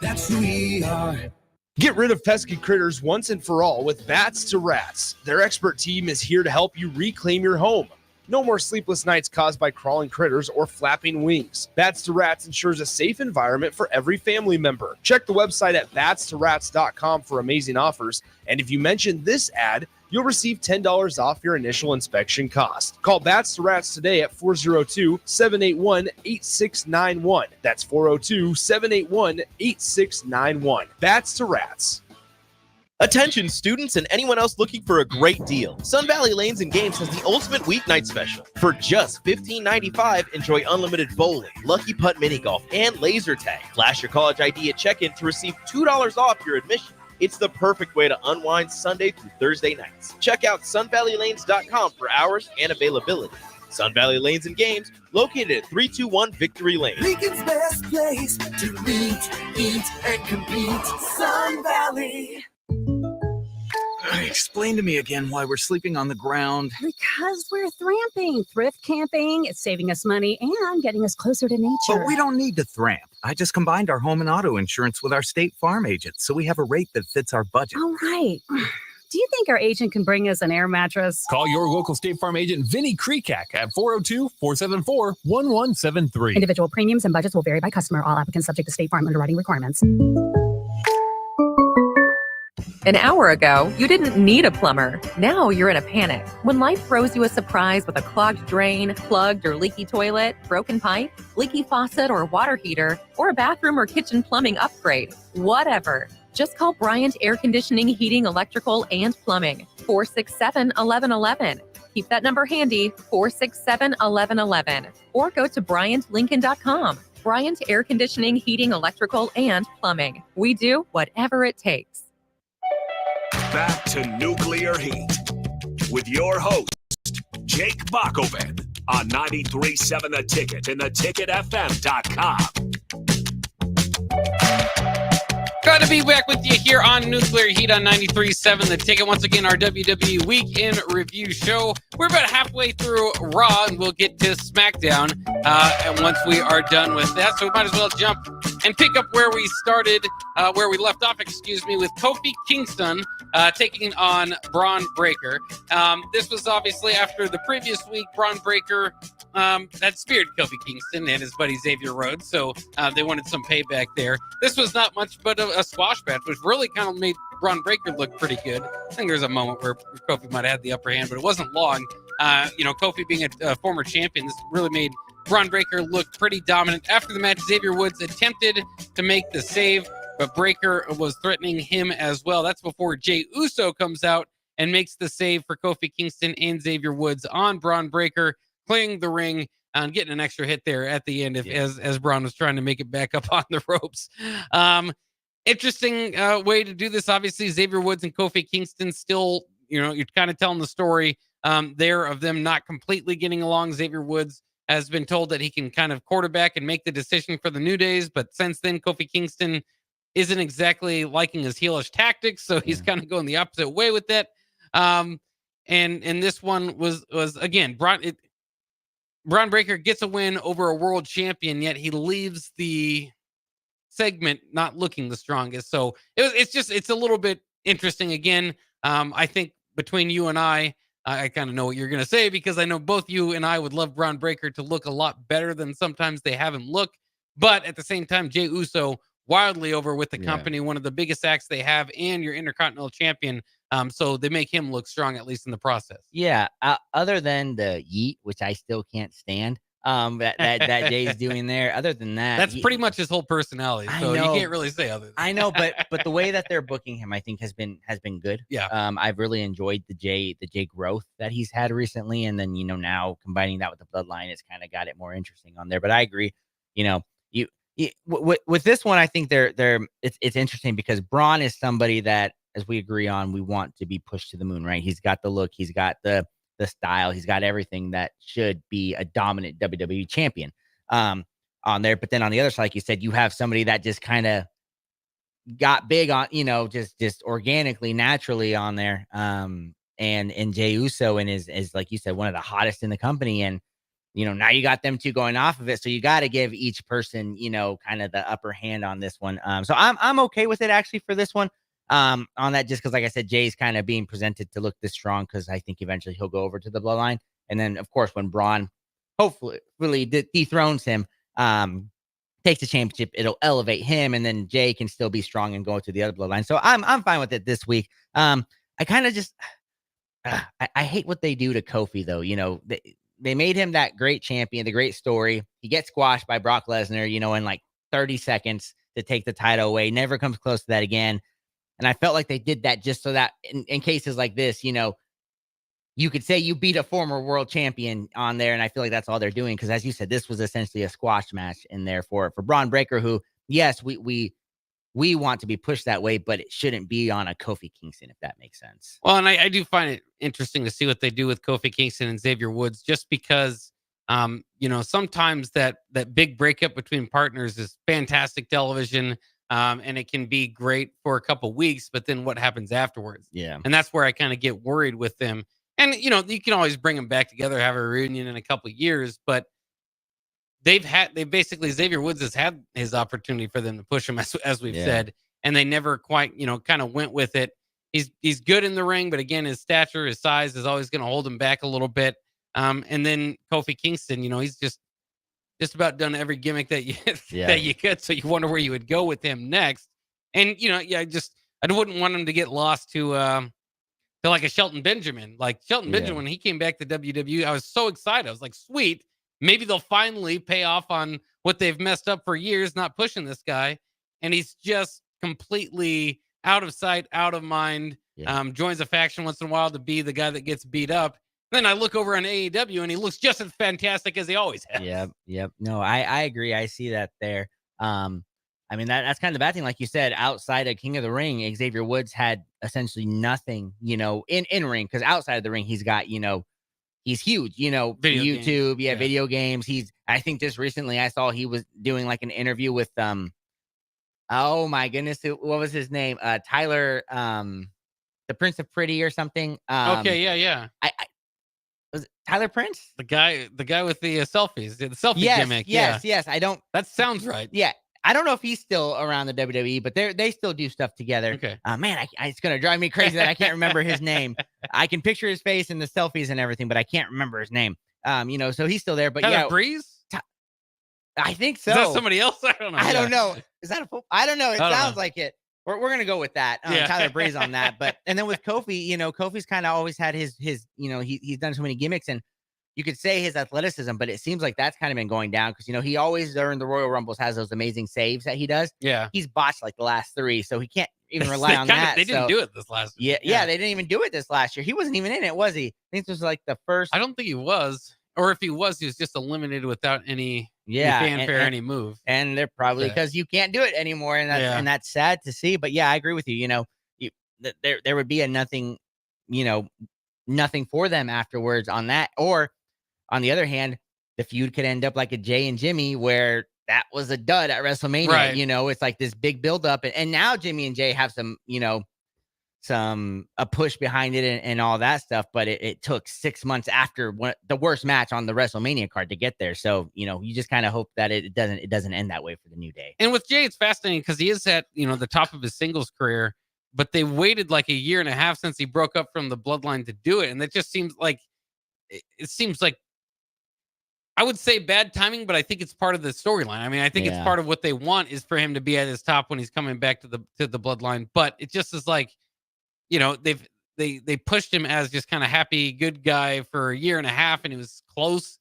That's who we are. Get rid of pesky critters once and for all with Bats to Rats. Their expert team is here to help you reclaim your home. No more sleepless nights caused by crawling critters or flapping wings. Bats to Rats ensures a safe environment for every family member. Check the website at batstorats.com for amazing offers. And if you mention this ad, you'll receive $10 off your initial inspection cost. Call Bats to Rats today at 402-781-8691. That's 402-781-8691. Bats to Rats. Attention students and anyone else looking for a great deal. Sun Valley Lanes and Games has the ultimate weeknight special. For just $15.95, enjoy unlimited bowling, lucky putt mini golf, and laser tag. Flash your college ID at check-in to receive $2 off your admission. It's the perfect way to unwind Sunday through Thursday nights. Check out sunvalleylanes.com for hours and availability. Sun Valley Lanes and Games, located at 321 Victory Lane. Lincoln's best place to meet, eat, and compete. Sun Valley. Explain to me again why we're sleeping on the ground. Because we're thramping, thrift camping. It's saving us money and getting us closer to nature. But we don't need to thramp. I just combined our home and auto insurance with our State Farm agent, so we have a rate that fits our budget. All right. Do you think our agent can bring us an air mattress? Call your local State Farm agent, Vinny Krekak, at 402-474-1173. Individual premiums and budgets will vary by customer. All applicants subject to State Farm underwriting requirements. An hour ago, you didn't need a plumber. Now you're in a panic. When life throws you a surprise with a clogged drain, plugged or leaky toilet, broken pipe, leaky faucet or water heater, or a bathroom or kitchen plumbing upgrade, whatever. Just call Bryant Air Conditioning, Heating, Electrical, and Plumbing. 467-1111. Keep that number handy, 467-1111, or go to BryantLincoln.com. Bryant Air Conditioning, Heating, Electrical, and Plumbing. We do whatever it takes. Back to Nuclear Heat with your host, Jake Bakoven, on 93.7 The Ticket and theticketfm.com. Glad to be back with you here on Nuclear Heat on 93.7 The Ticket. Once again, our WWE Week in Review show. We're about halfway through Raw, and we'll get to SmackDown and once we are done with that. So we might as well jump and pick up where we started, where we left off, with Kofi Kingston taking on Braun Breaker. This was obviously after the previous week. Braun Breaker had speared Kofi Kingston and his buddy Xavier Rhodes, so they wanted some payback there. This was not much but a squash match, which really kind of made Braun Breaker look pretty good. I think there's a moment where Kofi might have had the upper hand, but it wasn't long. Kofi being a former champion, this really made Braun Breaker looked pretty dominant. After the match, Xavier Woods attempted to make the save, but Breaker was threatening him as well. That's before Jey Uso comes out and makes the save for Kofi Kingston and Xavier Woods on Braun Breaker, clearing the ring and getting an extra hit there at the end as Braun was trying to make it back up on the ropes. Interesting way to do this. Obviously, Xavier Woods and Kofi Kingston still, you're kind of telling the story there of them not completely getting along. Xavier Woods has been told that he can kind of quarterback and make the decision for the New Days, but since then, Kofi Kingston isn't exactly liking his heelish tactics, so he's kind of going the opposite way with that. And this one was again, Braun Breaker gets a win over a world champion, yet he leaves the segment not looking the strongest. So it's a little bit interesting. Again, I think between you and I kind of know what you're going to say, because I know both you and I would love Braun Breaker to look a lot better than sometimes they have him look. But at the same time, Jey Uso wildly over with the company, one of the biggest acts they have, and your Intercontinental Champion. So they make him look strong, at least in the process. Yeah. Other than the yeet, which I still can't stand, that Jay's doing there. Other than that, that's pretty much his whole personality. So you can't really say other than I know, but the way that they're booking him, I think has been good. Yeah. I've really enjoyed the Jay growth that he's had recently, and then now combining that with the bloodline, it's kind of got it more interesting on there. But I agree, with this one, I think it's interesting because Braun is somebody that, as we agree on, we want to be pushed to the moon, right? He's got the look, he's got the style, he's got everything that should be a dominant WWE champion on there. But then on the other side, like you said, you have somebody that just kind of got big on, just organically, naturally on there. And Jey Uso and is like you said, one of the hottest in the company. And, now you got them two going off of it. So you got to give each person, kind of the upper hand on this one. So I'm okay with it actually for this one. On that, just because, like I said, Jay's kind of being presented to look this strong, because I think eventually he'll go over to the bloodline. And then, of course, when Braun hopefully really dethrones him, takes the championship, it'll elevate him, and then Jay can still be strong and go to the other bloodline. So I'm fine with it this week. I kind of just I hate what they do to Kofi, though. They made him that great champion, the great story. He gets squashed by Brock Lesnar, in like 30 seconds to take the title away. Never comes close to that again. And I felt like they did that just so that in cases like this, you could say you beat a former world champion on there. And I feel like that's all they're doing. Because as you said, this was essentially a squash match in there for Braun Breaker, who, yes, we want to be pushed that way, but it shouldn't be on a Kofi Kingston, if that makes sense. Well, and I do find it interesting to see what they do with Kofi Kingston and Xavier Woods, just because, sometimes that big breakup between partners is fantastic television. And it can be great for a couple weeks, but then what happens afterwards? Yeah. And that's where I kind of get worried with them. And, you can always bring them back together, have a reunion in a couple of years, but Xavier Woods has had his opportunity for them to push him, as we've said, and they never quite, kind of went with it. He's good in the ring, but again, his stature, his size is always going to hold him back a little bit. And then Kofi Kingston, he's just about done every gimmick that you could. So you wonder where you would go with him next. And, I wouldn't want him to get lost to like a Shelton Benjamin. Like Shelton Benjamin, when he came back to WWE, I was so excited. I was like, sweet. Maybe they'll finally pay off on what they've messed up for years, not pushing this guy. And he's just completely out of sight, out of mind. Joins a faction once in a while to be the guy that gets beat up. Then I look over on AEW and he looks just as fantastic as he always has. Yep. No, I agree. I see that there. I mean, that's kind of the bad thing. Like you said, outside of King of the Ring, Xavier Woods had essentially nothing, in ring. Because outside of the ring, he's got, he's huge, Video YouTube, games. video games. I think just recently I saw he was doing like an interview with, oh my goodness, what was his name? Tyler, the Prince of Pretty or something. Okay, yeah. I was it Tyler Prince? The guy with the selfies, the selfie gimmick. Yes. I don't. That sounds right. Yeah. I don't know if he's still around the WWE, but they still do stuff together. Okay. Man, it's gonna drive me crazy that I can't remember his name. I can picture his face and the selfies and everything, but I can't remember his name. So he's still there. But Tyler Breeze? I think so. Is that somebody else? I don't know. I don't know. Is that a football? I don't know. It sounds know. like it. We're gonna go with that. Tyler Breeze on that. But and then with Kofi, Kofi's kind of always had his he's done so many gimmicks, and you could say his athleticism, but it seems like that's kind of been going down because he always during the Royal Rumbles has those amazing saves that he does. Yeah. He's botched like the last 3, so he can't even rely on that. They didn't do it this last year. Yeah, they didn't even do it this last year. He wasn't even in it, was he? I think this was like the first. I don't think he was. Or if he was just eliminated without any fanfare, any move. And they're probably because you can't do it anymore, and that's sad to see. But yeah, I agree with you. There would be a nothing, nothing for them afterwards on that. Or on the other hand, the feud could end up like a Jay and Jimmy, where that was a dud at WrestleMania. Right. It's like this big buildup, and now Jimmy and Jay have some, a push behind it and all that stuff. But it took 6 months after the worst match on the WrestleMania card to get there. So you just kind of hope that it doesn't end that way for the New Day. And with Jay, it's fascinating because he is at the top of his singles career, but they waited like a year and a half since he broke up from the Bloodline to do it, and it just seems like I would say bad timing, but I think it's part of the storyline. I mean, I think it's part of what they want is for him to be at his top when he's coming back to the Bloodline. But it just is like, they pushed him as just kind of happy, good guy for a year and a half, and he was close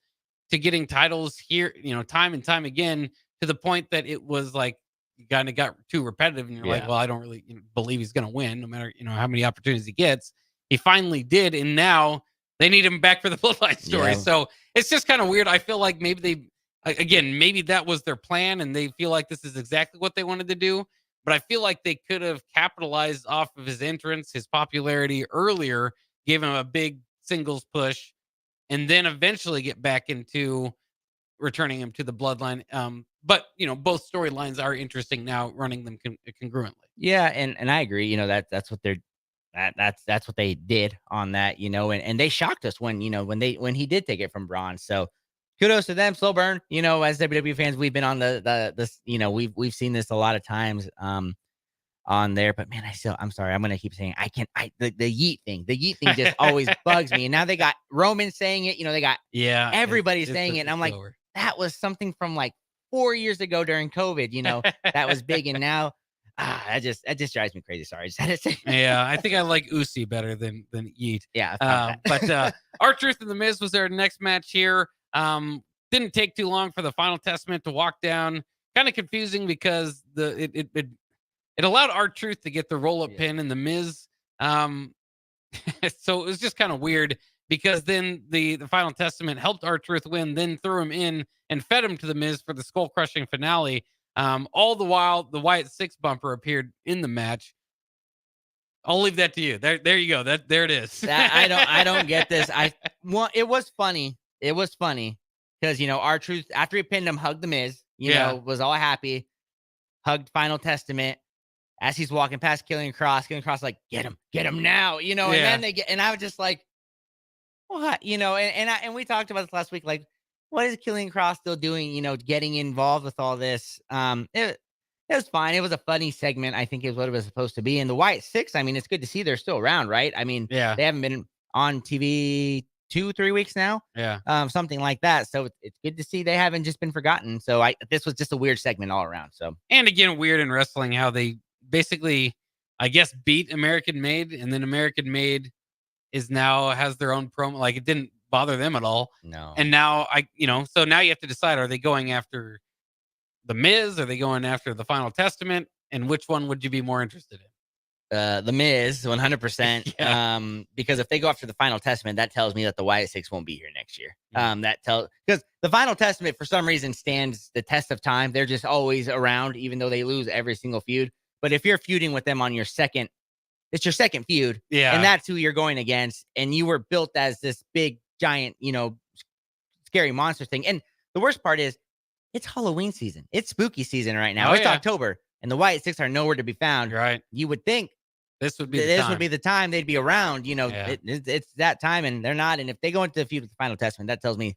to getting titles here, time and time again, to the point that it was like you kind of got too repetitive, and you're like, well, I don't really believe he's going to win, no matter how many opportunities he gets. He finally did, and now they need him back for the Bloodline story. Yeah. So it's just kind of weird. I feel like maybe maybe that was their plan, and they feel like this is exactly what they wanted to do. But I feel like they could have capitalized off of his entrance, his popularity earlier, give him a big singles push, and then eventually get back into returning him to the Bloodline. But both storylines are interesting now, running them congruently. Yeah, and I agree. That's what they're that's what they did on that. And they shocked us when when he did take it from Braun. So kudos to them. Slow burn. As WWE fans, we've been on we've seen this a lot of times on there. But man, I'm sorry. I'm gonna keep saying the yeet thing. The yeet thing just always bugs me. And now they got Roman saying it. They got everybody saying it. And I'm like, that was something from like 4 years ago during COVID. That was big. And now that just drives me crazy. Sorry, I just had to say. Yeah, I think I like Usi better than Yeet. Yeah, but R-Truth and The Miz was their next match here. Didn't take too long for the Final Testament to walk down. Kind of confusing because it allowed R-Truth to get the roll-up pin and The Miz. So it was just kind of weird because then the Final Testament helped R-Truth win, then threw him in and fed him to The Miz for the skull-crushing finale. All the while, the Wyatt 6 bumper appeared in the match. I'll leave that to you. There you go. There it is. I don't get this. It was funny. It was funny because R-Truth, after he pinned him, hugged The Miz. Was all happy. Hugged Final Testament as he's walking past Killian Cross. Killian Cross like, get him now. And then and I was just like, what? And we talked about this last week. Like, what is Killian Cross still doing? Getting involved with all this. It was fine. It was a funny segment. I think is what it was supposed to be. And the Wyatt 6, I mean, it's good to see they're still around, right? I mean, they haven't been on TV 2-3 weeks now. Yeah. Something like that. So it's good to see they haven't just been forgotten. So this was just a weird segment all around. So, and again, weird in wrestling how they basically, I guess, beat American Made, and then American Made has their own promo. Like, it didn't bother them at all. No. And now so now you have to decide, are they going after The Miz? Are they going after the Final Testament? And which one would you be more interested in? The Miz, 100%. Yeah. Because if they go after the Final Testament, that tells me that the Wyatt Six won't be here next year. Because the Final Testament for some reason stands the test of time. They're just always around, even though they lose every single feud. But if you're feuding with them on your second, it's your second feud, Yeah. and that's who you're going against, and you were built as this big giant, scary monster thing. And the worst part is, it's Halloween season. It's spooky season right now. It's October, and the Wyatt Six are nowhere to be found. Right. You would think this would be the time they'd be around. It's that time, and they're not. And if they go into the feud with the Final Testament, that tells me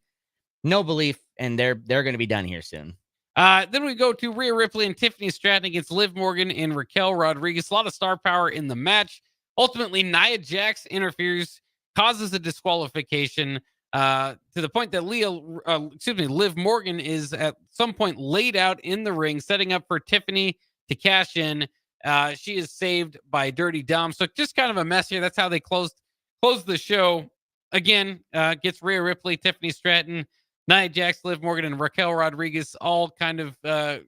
no belief, and they're going to be done here soon. Then we go to Rhea Ripley and Tiffany Stratton against Liv Morgan and Raquel Rodriguez. A lot of star power in the match. Ultimately, Nia Jax interferes, causes a disqualification to the point that Liv Morgan is at some point laid out in the ring, setting up for Tiffany to cash in. She is saved by Dirty Dom. So just kind of a mess here. That's how they closed the show. Again, gets Rhea Ripley, Tiffany Stratton, Nia Jax, Liv Morgan, and Raquel Rodriguez all kind of, going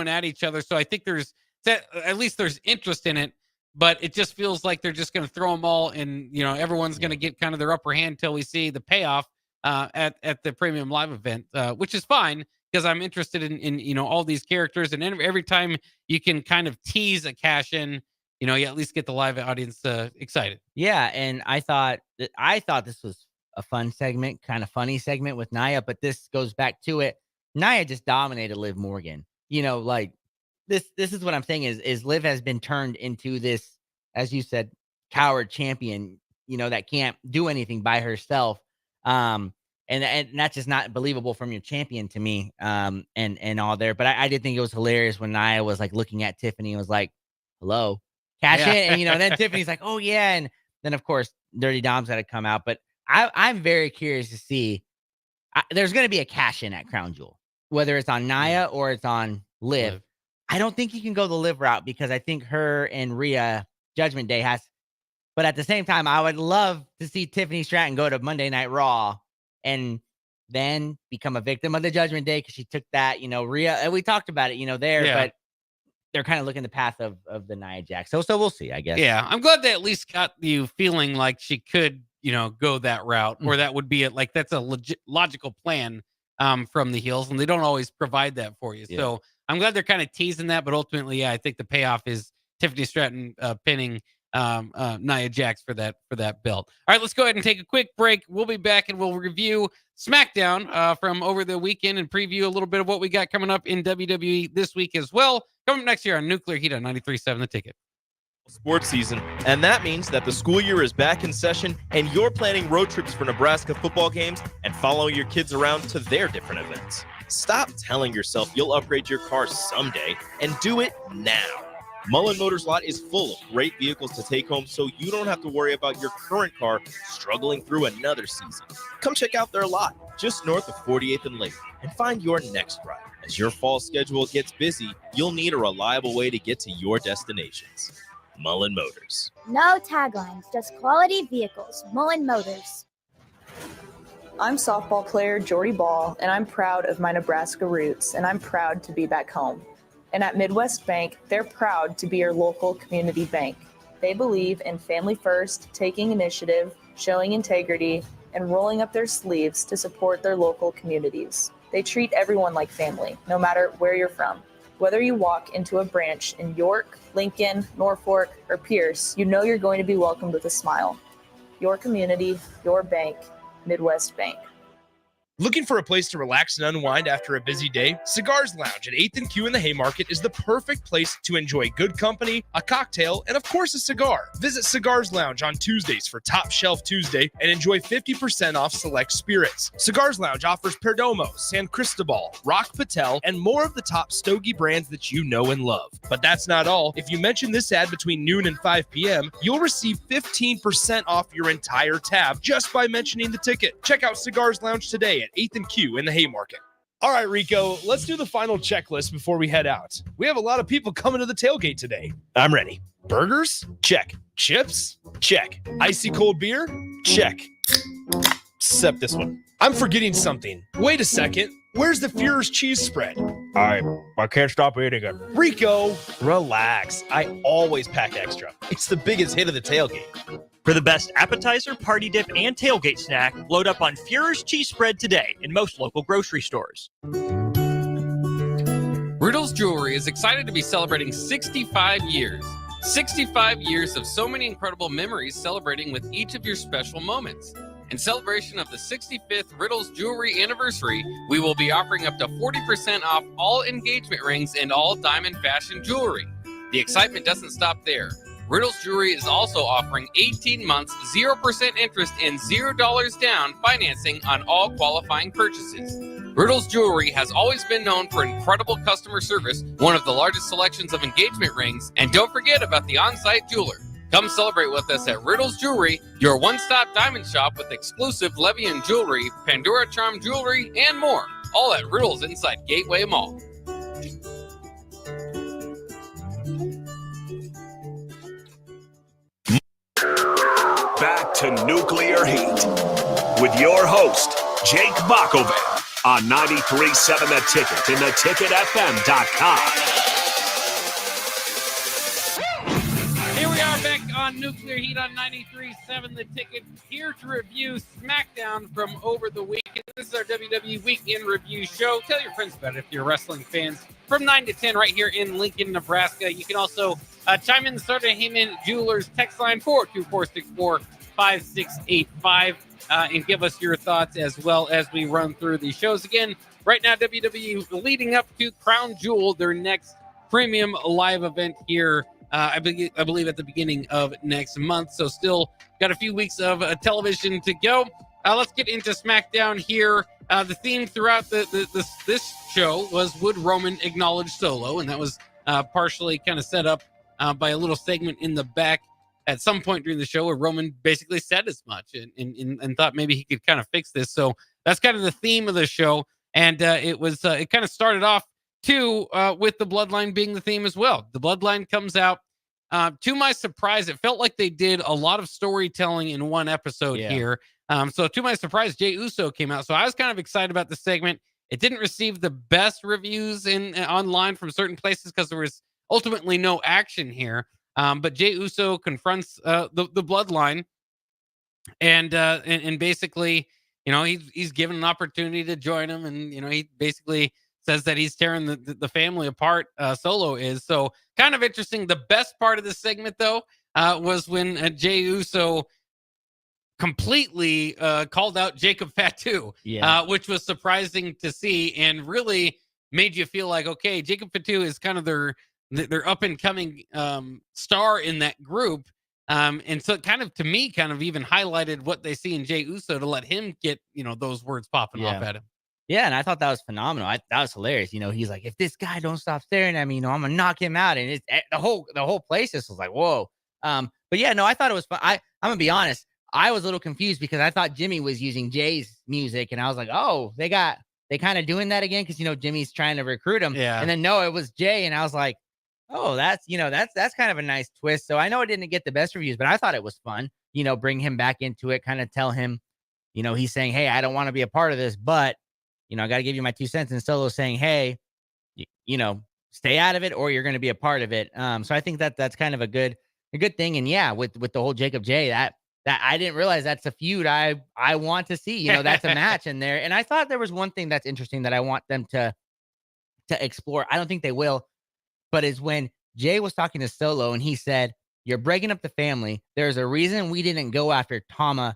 at each other. So I think at least there's interest in it, but it just feels like they're just going to throw them all, and everyone's going to get kind of their upper hand until we see the payoff at the Premium Live event, which is fine because I'm interested in all these characters, and every time you can kind of tease a cash in, you at least get the live audience excited. Yeah, and I thought this was a fun segment, kind of funny segment with Nia, but this goes back to it. Nia just dominated Liv Morgan. This is what I'm saying is Liv has been turned into this, as you said, coward champion, that can't do anything by herself. And that's just not believable from your champion to me. And all there. But I did think it was hilarious when Nia was like looking at Tiffany and was like, hello, cash in. And then Tiffany's like, oh yeah. And then of course Dirty Dom's got to come out. But I'm very curious to see. There's going to be a cash in at Crown Jewel, whether it's on Nia or it's on Liv. I don't think you can go the Liv route because I think her and Rhea Judgment Day has. But at the same time, I would love to see Tiffany Stratton go to Monday Night Raw and then become a victim of the Judgment Day because she took that, Rhea. And we talked about it, but they're kind of looking the path of the Nia Jax. So we'll see, I guess. Yeah, I'm glad they at least got you feeling like she could, go that route, or that would be it. Like that's a logical plan from the heels, and they don't always provide that for you. Yeah. So I'm glad they're kind of teasing that, but ultimately, I think the payoff is Tiffany Stratton pinning Nia Jax for that belt. All right, let's go ahead and take a quick break. We'll be back and we'll review SmackDown from over the weekend and preview a little bit of what we got coming up in WWE this week as well. Coming up next year on Nuclear Heat on 93.7 The Ticket. Sports season, and that means that the school year is back in session and you're planning road trips for Nebraska football games and following your kids around to their different events. Stop telling yourself you'll upgrade your car someday and do it now. Mullen Motors Lot is full of great vehicles to take home so you don't have to worry about your current car struggling through another season. Come check out their lot just north of 48th and Lake and find your next ride. As your fall schedule gets busy, you'll need a reliable way to get to your destinations. Mullen Motors. No taglines, just quality vehicles. Mullen Motors. I'm softball player Jordy Ball, and I'm proud of my Nebraska roots, and I'm proud to be back home. And at Midwest Bank, they're proud to be your local community bank. They believe in family first, taking initiative, showing integrity, and rolling up their sleeves to support their local communities. They treat everyone like family, no matter where you're from. Whether you walk into a branch in York, Lincoln, Norfolk, or Pierce, you know you're going to be welcomed with a smile. Your community, your bank, Midwest Bank. Looking for a place to relax and unwind after a busy day? Cigars Lounge at 8th and Q in the Haymarket is the perfect place to enjoy good company, a cocktail, and of course a cigar. Visit Cigars Lounge on Tuesdays for Top Shelf Tuesday and enjoy 50% off select spirits. Cigars Lounge offers Perdomo, San Cristobal, Rock Patel, and more of the top stogie brands that you know and love. But that's not all. If you mention this ad between noon and 5 p.m., you'll receive 15% off your entire tab just by mentioning the ticket. Check out Cigars Lounge today at 8th and Q in the Haymarket. All right, Rico, let's do the final checklist before we head out. We have a lot of people coming to the tailgate today. I'm ready. Burgers? Check. Chips? Check. Icy cold beer? Check. Except this one. I'm forgetting something. Wait a second. Where's the Führer's cheese spread? I can't stop eating it. Rico, relax. I always pack extra. It's the biggest hit of the tailgate. For the best appetizer, party dip, and tailgate snack, load up on Fuhrer's cheese spread today in most local grocery stores. Riddle's Jewelry is excited to be celebrating 65 years. 65 years of so many incredible memories celebrating with each of your special moments. In celebration of the 65th Riddle's Jewelry anniversary, we will be offering up to 40% off all engagement rings and all diamond fashion jewelry. The excitement doesn't stop there. Riddle's Jewelry is also offering 18 months, 0% interest, and $0 down financing on all qualifying purchases. Riddle's Jewelry has always been known for incredible customer service, one of the largest selections of engagement rings, and don't forget about the on-site jeweler. Come celebrate with us at Riddle's Jewelry, your one-stop diamond shop with exclusive Levian jewelry, Pandora Charm jewelry, and more. All at Riddle's inside Gateway Mall. Back to Nuclear Heat with your host, Jake Bakoven, on 93.7 The Ticket and theticketfm.com. Here we are back on Nuclear Heat on 93.7 The Ticket, here to review SmackDown from over the weekend. This is our WWE Weekend Review show. Tell your friends about it if you're wrestling fans. From 9 to 10 right here in Lincoln, Nebraska. You can also chime in the Sartor Heyman Jewelers text line 42464-5685 and give us your thoughts as well as we run through the shows. Again, right now, WWE leading up to Crown Jewel, their next premium live event here. I believe at the beginning of next month. So still got a few weeks of television to go. Let's get into SmackDown here. The theme throughout this show was would Roman acknowledge Solo? And that was partially kind of set up by a little segment in the back at some point during the show where Roman basically said as much and thought maybe he could kind of fix this. So that's kind of the theme of the show. And it kind of started off too, with the Bloodline being the theme as well. The Bloodline comes out. To my surprise, it felt like they did a lot of storytelling in one episode here. So to my surprise, Jey Uso came out. So I was kind of excited about the segment. It didn't receive the best reviews online from certain places because there was ultimately no action here. But Jey Uso confronts the Bloodline, and basically, he's given an opportunity to join him, and he basically says that he's tearing the family apart. Solo is. So kind of interesting. The best part of this segment, though, was when Jey Uso completely called out Jacob Fatu, which was surprising to see and really made you feel like, okay, Jacob Fatu is kind of their up and coming star in that group. And so kind of, to me, kind of even highlighted what they see in Jey Uso to let him get, those words popping off at him. Yeah, and I thought that was phenomenal. That was hilarious. He's like, if this guy don't stop staring at me, I'm gonna knock him out. And it's the whole place just was like, whoa. But yeah, no, I thought it was fun. I'm gonna be honest. I was a little confused because I thought Jimmy was using Jay's music, and I was like, oh, they kind of doing that again because Jimmy's trying to recruit him. Yeah. And then no, it was Jay, and I was like, oh, that's kind of a nice twist. So I know it didn't get the best reviews, but I thought it was fun. Bring him back into it, kind of tell him, he's saying, hey, I don't want to be a part of this, but I got to give you my 2 cents. And Solo saying, hey, stay out of it or you're going to be a part of it. So I think that's kind of a good thing. And yeah, with the whole Jacob Jay, that I didn't realize that's a feud I want to see. That's a match in there. And I thought there was one thing that's interesting that I want them to explore. I don't think they will, but is when Jay was talking to Solo and he said, you're breaking up the family. There's a reason we didn't go after Tonga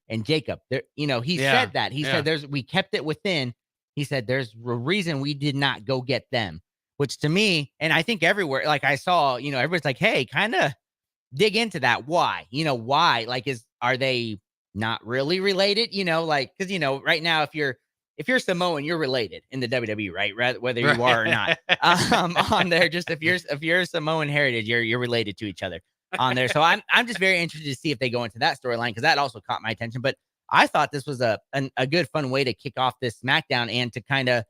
and Jacob. There, he said that. He said we kept it within. He said there's a reason we did not go get them, which to me, and I think everywhere, like I saw, everybody's like, hey, kind of dig into that. Why? Why? Like, are they not really related? Because right now, if you're Samoan, you're related in the WWE, right? Whether you are or not. On there, just if you're Samoan heritage, you're related to each other on there. So I'm just very interested to see if they go into that storyline because that also caught my attention. But I thought this was a good fun way to kick off this SmackDown and to kind of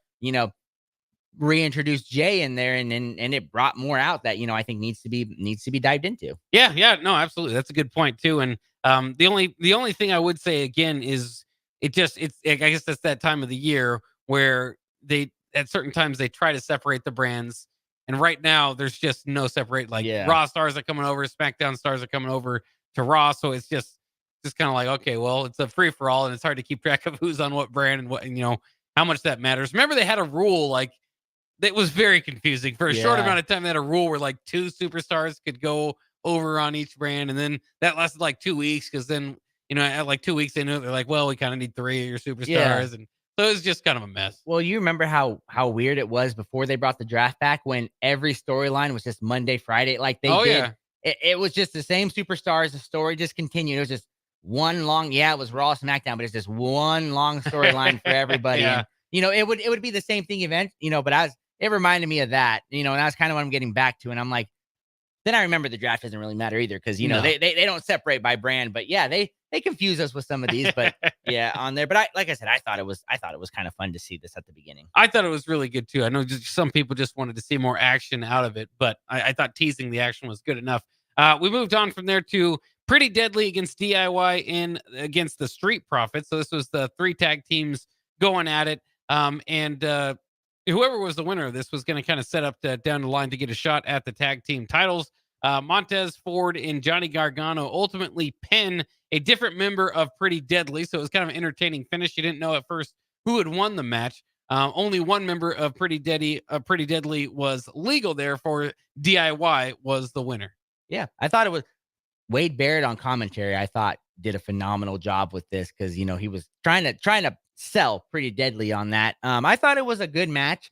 reintroduce Jay in there and it brought more out that I think needs to be dived into. Yeah, no, absolutely, that's a good point too. And the only thing I would say again is I guess that's that time of the year where they at certain times they try to separate the brands. And right now there's just no separate. Like Raw stars are coming over, SmackDown stars are coming over to Raw. So it's just kind of like, okay, well, it's a free for all, and it's hard to keep track of who's on what brand and what, and, how much that matters. Remember, they had a rule like that was very confusing for a short amount of time. They had a rule where like 2 superstars could go over on each brand, and then that lasted like 2 weeks because then at like 2 weeks they knew they're like, well, we kind of need 3 of your superstars, and so it was just kind of a mess. Well, you remember how weird it was before they brought the draft back when every storyline was just Monday, Friday, like they did. Yeah. It was just the same superstars. The story just continued. It was just one long, it was Raw, SmackDown, but it's just one long storyline for everybody. Yeah. And, it would be the same thing event, but it reminded me of that, and that's kind of what I'm getting back to. And I'm like, then I remember the draft doesn't really matter either because, they don't separate by brand, but they confuse us with some of these, but on there. But like I said, I thought it was kind of fun to see this at the beginning. I thought it was really good too. I know just some people just wanted to see more action out of it, but I thought teasing the action was good enough. We moved on from there to Pretty Deadly against DIY against the Street Profits. So this was the 3 tag teams going at it. And whoever was the winner of this was going to kind of set up down the line to get a shot at the tag team titles. Montez Ford and Johnny Gargano ultimately pin a different member of Pretty Deadly. So it was kind of an entertaining finish. You didn't know at first who had won the match. Only one member of Pretty Deadly was legal. Therefore, DIY was the winner. Yeah, I thought it was Wade Barrett on commentary. I thought did a phenomenal job with this because he was trying to sell Pretty Deadly on that. I thought it was a good match.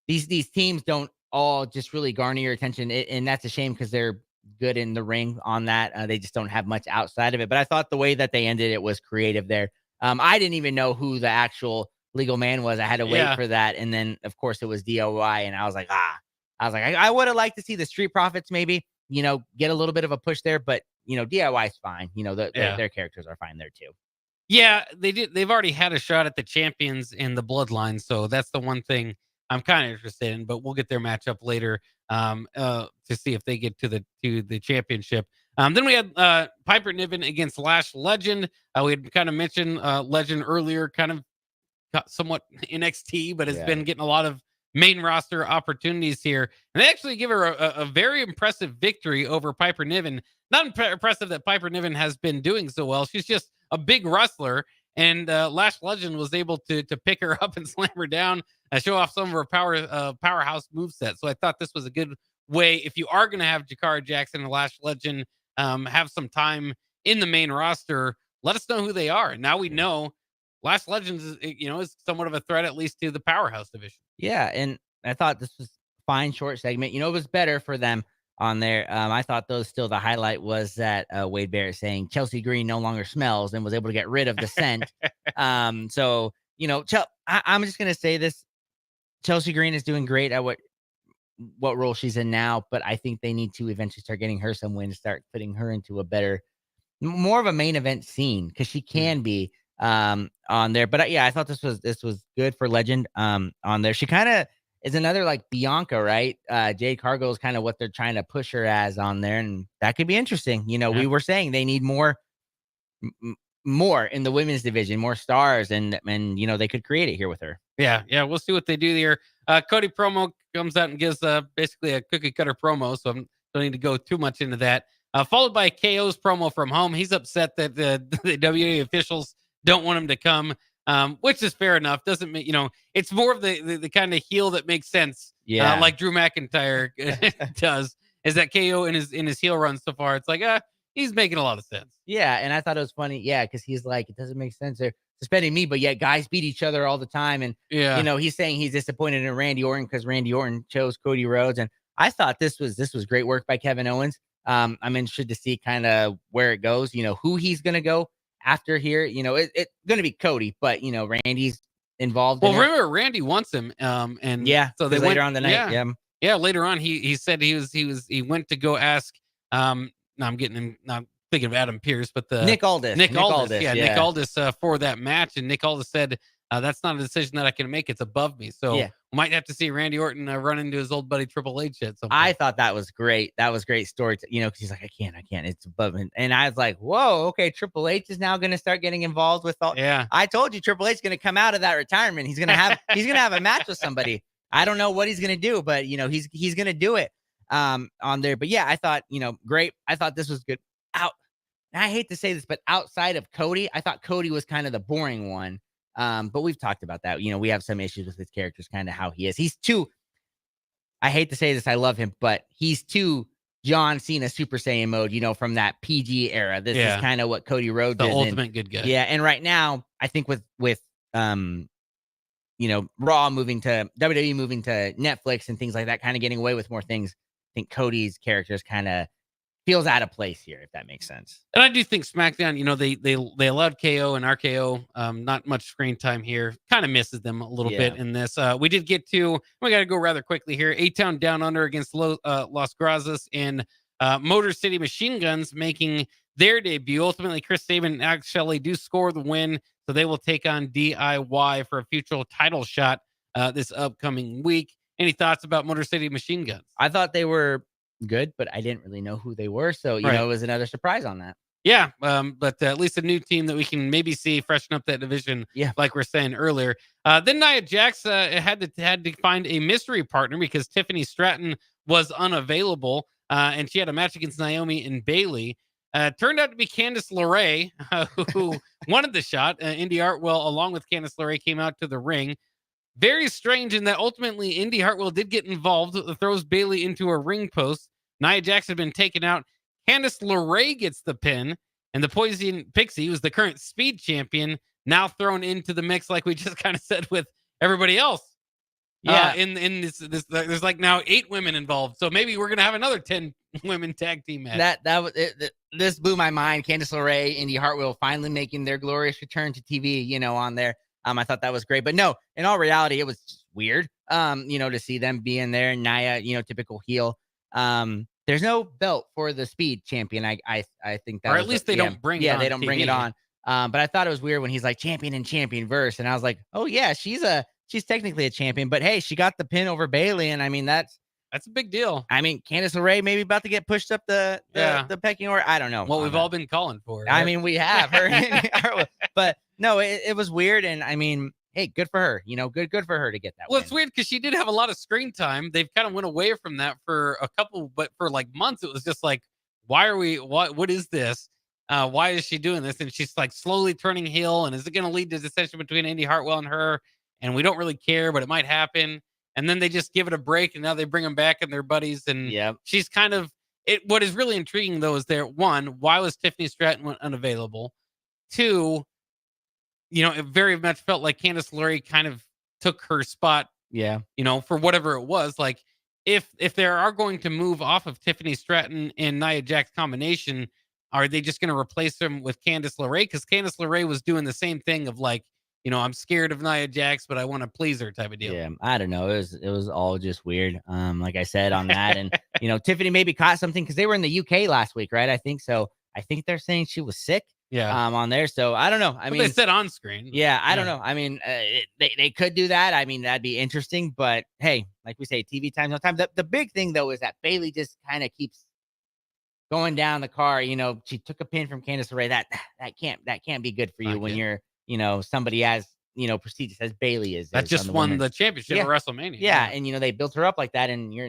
These teams don't all just really garner your attention, and that's a shame because they're good in the ring on that. They just don't have much outside of it. But I thought the way that they ended it was creative there. I didn't even know who the actual legal man was. I had to wait for that, and then of course it was DIY, and I was like, I would have liked to see the Street Profits maybe get a little bit of a push there, but DIY is fine. Their characters are fine there too. Yeah, they did. They've already had a shot at the champions in the Bloodline, so that's the one thing I'm kind of interested in. But we'll get their matchup later to see if they get to the championship. Then we had Piper Niven against Lash Legend. We had kind of mentioned Legend earlier, kind of got somewhat NXT, but has been getting a lot of main roster opportunities here. And they actually give her a very impressive victory over Piper Niven. Not impressive that Piper Niven has been doing so well. She's just a big wrestler, and Lash Legend was able to pick her up and slam her down, show off some of her powerhouse moveset. So I thought this was a good way, if you are going to have Jakara Jackson and Lash Legend have some time in the main roster, let us know who they are. And now we know Lash Legend is somewhat of a threat, at least to the powerhouse division. Yeah, and I thought this was a fine short segment. It was better for them on there. I thought the highlight was that Wade Barrett saying Chelsea Green no longer smells and was able to get rid of the scent. I'm just gonna say this: Chelsea Green is doing great at what role she's in now, but I think they need to eventually start getting her some wins, start putting her into a better, more of a main event scene because she can be on there. But I thought this was good for Legend on there. She kind of is another like Bianca, right? Jade Cargill is kind of what they're trying to push her as on there, and that could be interesting. We were saying they need more in the women's division, more stars, and they could create it here with her. Yeah, we'll see what they do here. Cody promo comes out and gives basically a cookie cutter promo, so I don't need to go too much into that. Followed by KO's promo from home. He's upset that the WWE officials don't want him to come. Which is fair enough. Doesn't make it's more of the kind of heel that makes sense. Yeah, like Drew McIntyre does. Is that KO in his heel run so far? It's like he's making a lot of sense. Yeah, and I thought it was funny. Yeah, because he's like, it doesn't make sense. They're suspending me, but yet guys beat each other all the time. And he's saying he's disappointed in Randy Orton because Randy Orton chose Cody Rhodes. And I thought this was great work by Kevin Owens. I'm interested to see kind of where it goes. Who he's gonna go after here. It's going to be Cody, but Randy's involved. Well, remember Randy wants him. And so they later on the night. Yeah. Later on, he said he went to go ask. I'm thinking of Adam Pearce, but Nick Aldis. Yeah, Nick Aldis for that match, and Nick Aldis said That's not a decision that I can make. It's above me. So Yeah. we might have to see Randy Orton run into his old buddy Triple H at some point. I thought that was great. That was great story. Because he's like, I can't. It's above me. And I was like, whoa, okay. Triple H is now going to start getting involved with all. Yeah. I told you, Triple H is going to come out of that retirement. He's going to have a match with somebody. I don't know what he's going to do, but he's going to do it on there. But yeah, I thought, great. I thought this was good. I hate to say this, but outside of Cody, I thought Cody was kind of the boring one. But we've talked about that. We have some issues with his characters, kind of how he is. He's too, I hate to say this, I love him, but he's too John Cena Super Saiyan mode, from that PG era. This is kind of what Cody Rhodes the is. ultimate good guy. Yeah. And right now, I think with Raw moving to WWE, moving to Netflix and things like that, kind of getting away with more things, I think Cody's character is kind of feels out of place here, if that makes sense. And I do think SmackDown, they allowed KO and RKO, not much screen time here. Kind of misses them a little bit in this. We did get to, we got to go rather quickly here. A-Town Down Under against Los Grazas and Motor City Machine Guns making their debut. Ultimately, Chris Sabin and Alex Shelley do score the win, so they will take on DIY for a future title shot this upcoming week. Any thoughts about Motor City Machine Guns? I thought they were good, but I didn't really know who they were, so it was another surprise on that. Yeah, but at least a new team that we can maybe see freshen up that division. Yeah, like we're saying earlier. Then Nia Jax had to find a mystery partner because Tiffany Stratton was unavailable, and she had a match against Naomi and Bayley. Turned out to be Candice LeRae, who wanted the shot. Indy Hartwell, along with Candice LeRae, came out to the ring. Very strange in that ultimately Indy Hartwell did get involved, throws Bayley into a ring post. Nia Jax had been taken out. Candice LeRae gets the pin, and the Poison Pixie, who's the current Speed champion, now thrown into the mix, like we just kind of said with everybody else. Yeah, in this, there's like now 8 women involved, so maybe we're gonna have another 10 women tag team match. That was it. This blew my mind. Candice LeRae, Indy Hartwell finally making their glorious return to TV. On there. I thought that was great, but no, in all reality, it was just weird. To see them be in there. Nia, typical heel. There's no belt for the Speed champion. I think that, or at least they don't bring. Yeah, it they don't TV. bring it on. But I thought it was weird when he's like champion and champion verse, and I was like, oh yeah, she's technically a champion, but hey, she got the pin over Bayley, and I mean that's a big deal. I mean, Candice LeRae maybe about to get pushed up the pecking order. I don't know. What we've all been calling for. Right? I mean, we have her, but no, it was weird, and I mean, hey, good for her. Good for her to get that. Well, it's weird because she did have a lot of screen time. They've kind of went away from that for a couple, but for like months, it was just like, why are we? What is this? Why is she doing this? And she's like slowly turning heel, and is it going to lead to dissension between Indy Hartwell and her? And we don't really care, but it might happen. And then they just give it a break, and now they bring them back and they're buddies. And she's kind of it. What is really intriguing though is one, why was Tiffany Stratton unavailable? 2, it very much felt like Candice LeRae kind of took her spot. Yeah. For whatever it was. Like if they are going to move off of Tiffany Stratton and Nia Jax combination, are they just going to replace them with Candice LeRae? Because Candice LeRae was doing the same thing of like, I'm scared of Nia Jax, but I want to please her type of deal. Yeah, I don't know. It was all just weird. Like I said on that, and Tiffany maybe caught something because they were in the UK last week, right? I think so. I think they're saying she was sick. Yeah. On there. So I don't know. I mean, they said on screen. Yeah, I don't know. I mean, they could do that. I mean, that'd be interesting. But hey, like we say, TV time, no time. The big thing though is that Bayley just kind of keeps going down the car. She took a pin from Candice LeRae. That can't be good for you when you're somebody as prestigious as Bayley is. That just won the championship at WrestleMania. Yeah, and they built her up like that, and you're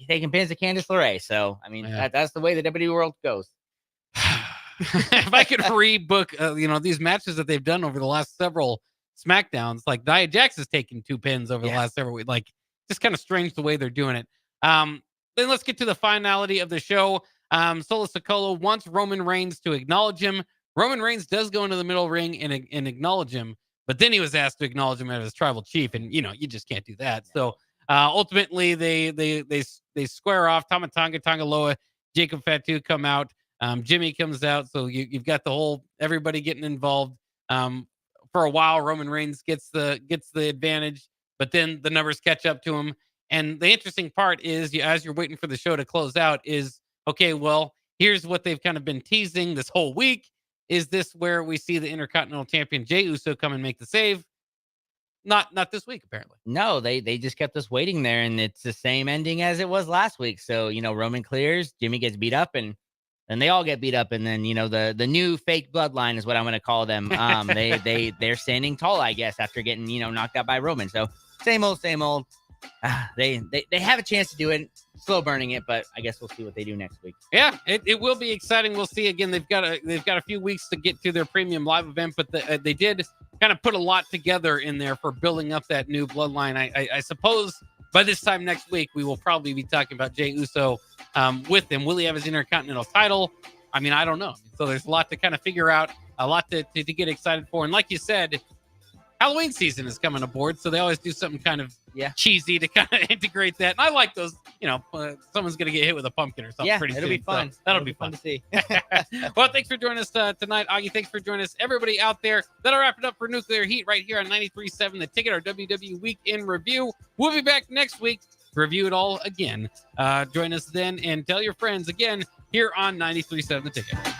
taking pins at Candice LeRae. So I mean, that's the way the WWE world goes. If I could rebook, these matches that they've done over the last several SmackDowns, like Nia Jax has taken 2 pins over the last several weeks. Like, just kind of strange the way they're doing it. Then let's get to the finality of the show. Solo Sikoa wants Roman Reigns to acknowledge him. Roman Reigns does go into the middle ring and acknowledge him, but then he was asked to acknowledge him as his tribal chief, and you just can't do that. So ultimately, they square off. Tama Tonga, Tangaloa, Jacob Fatu come out. Jimmy comes out, so you've got the whole everybody getting involved. For a while, Roman Reigns gets the advantage, but then the numbers catch up to him. And the interesting part is, as you're waiting for the show to close out, is okay. Well, here's what they've kind of been teasing this whole week. Is this where we see the Intercontinental Champion Jey Uso come and make the save? not this week, apparently. No, they just kept us waiting there, and it's the same ending as it was last week. So, Roman clears, Jimmy gets beat up, and they all get beat up, and then the new fake bloodline is what I'm going to call them. They're standing tall, I guess, after getting knocked out by Roman. So same old. They have a chance to do it. Slow burning it, but I guess we'll see what they do next week. Yeah, it will be exciting. We'll see. Again, they've got a few weeks to get to their premium live event, but they did kind of put a lot together in there for building up that new bloodline. I suppose by this time next week, we will probably be talking about Jey Uso with him. Will he have his Intercontinental title? I mean, I don't know. So there's a lot to kind of figure out, a lot to get excited for. And like you said, Halloween season is coming aboard, so they always do something kind of cheesy to kind of integrate that. And I like those, someone's going to get hit with a pumpkin or something pretty soon. It'll be fun. So that'll be fun to see. Well, thanks for joining us tonight, Augie. Thanks for joining us, everybody out there. That'll wrap it up for Nuclear Heat right here on 93.7 The Ticket, our WWE Week in Review. We'll be back next week to review it all again. Join us then and tell your friends again here on 93.7 The Ticket.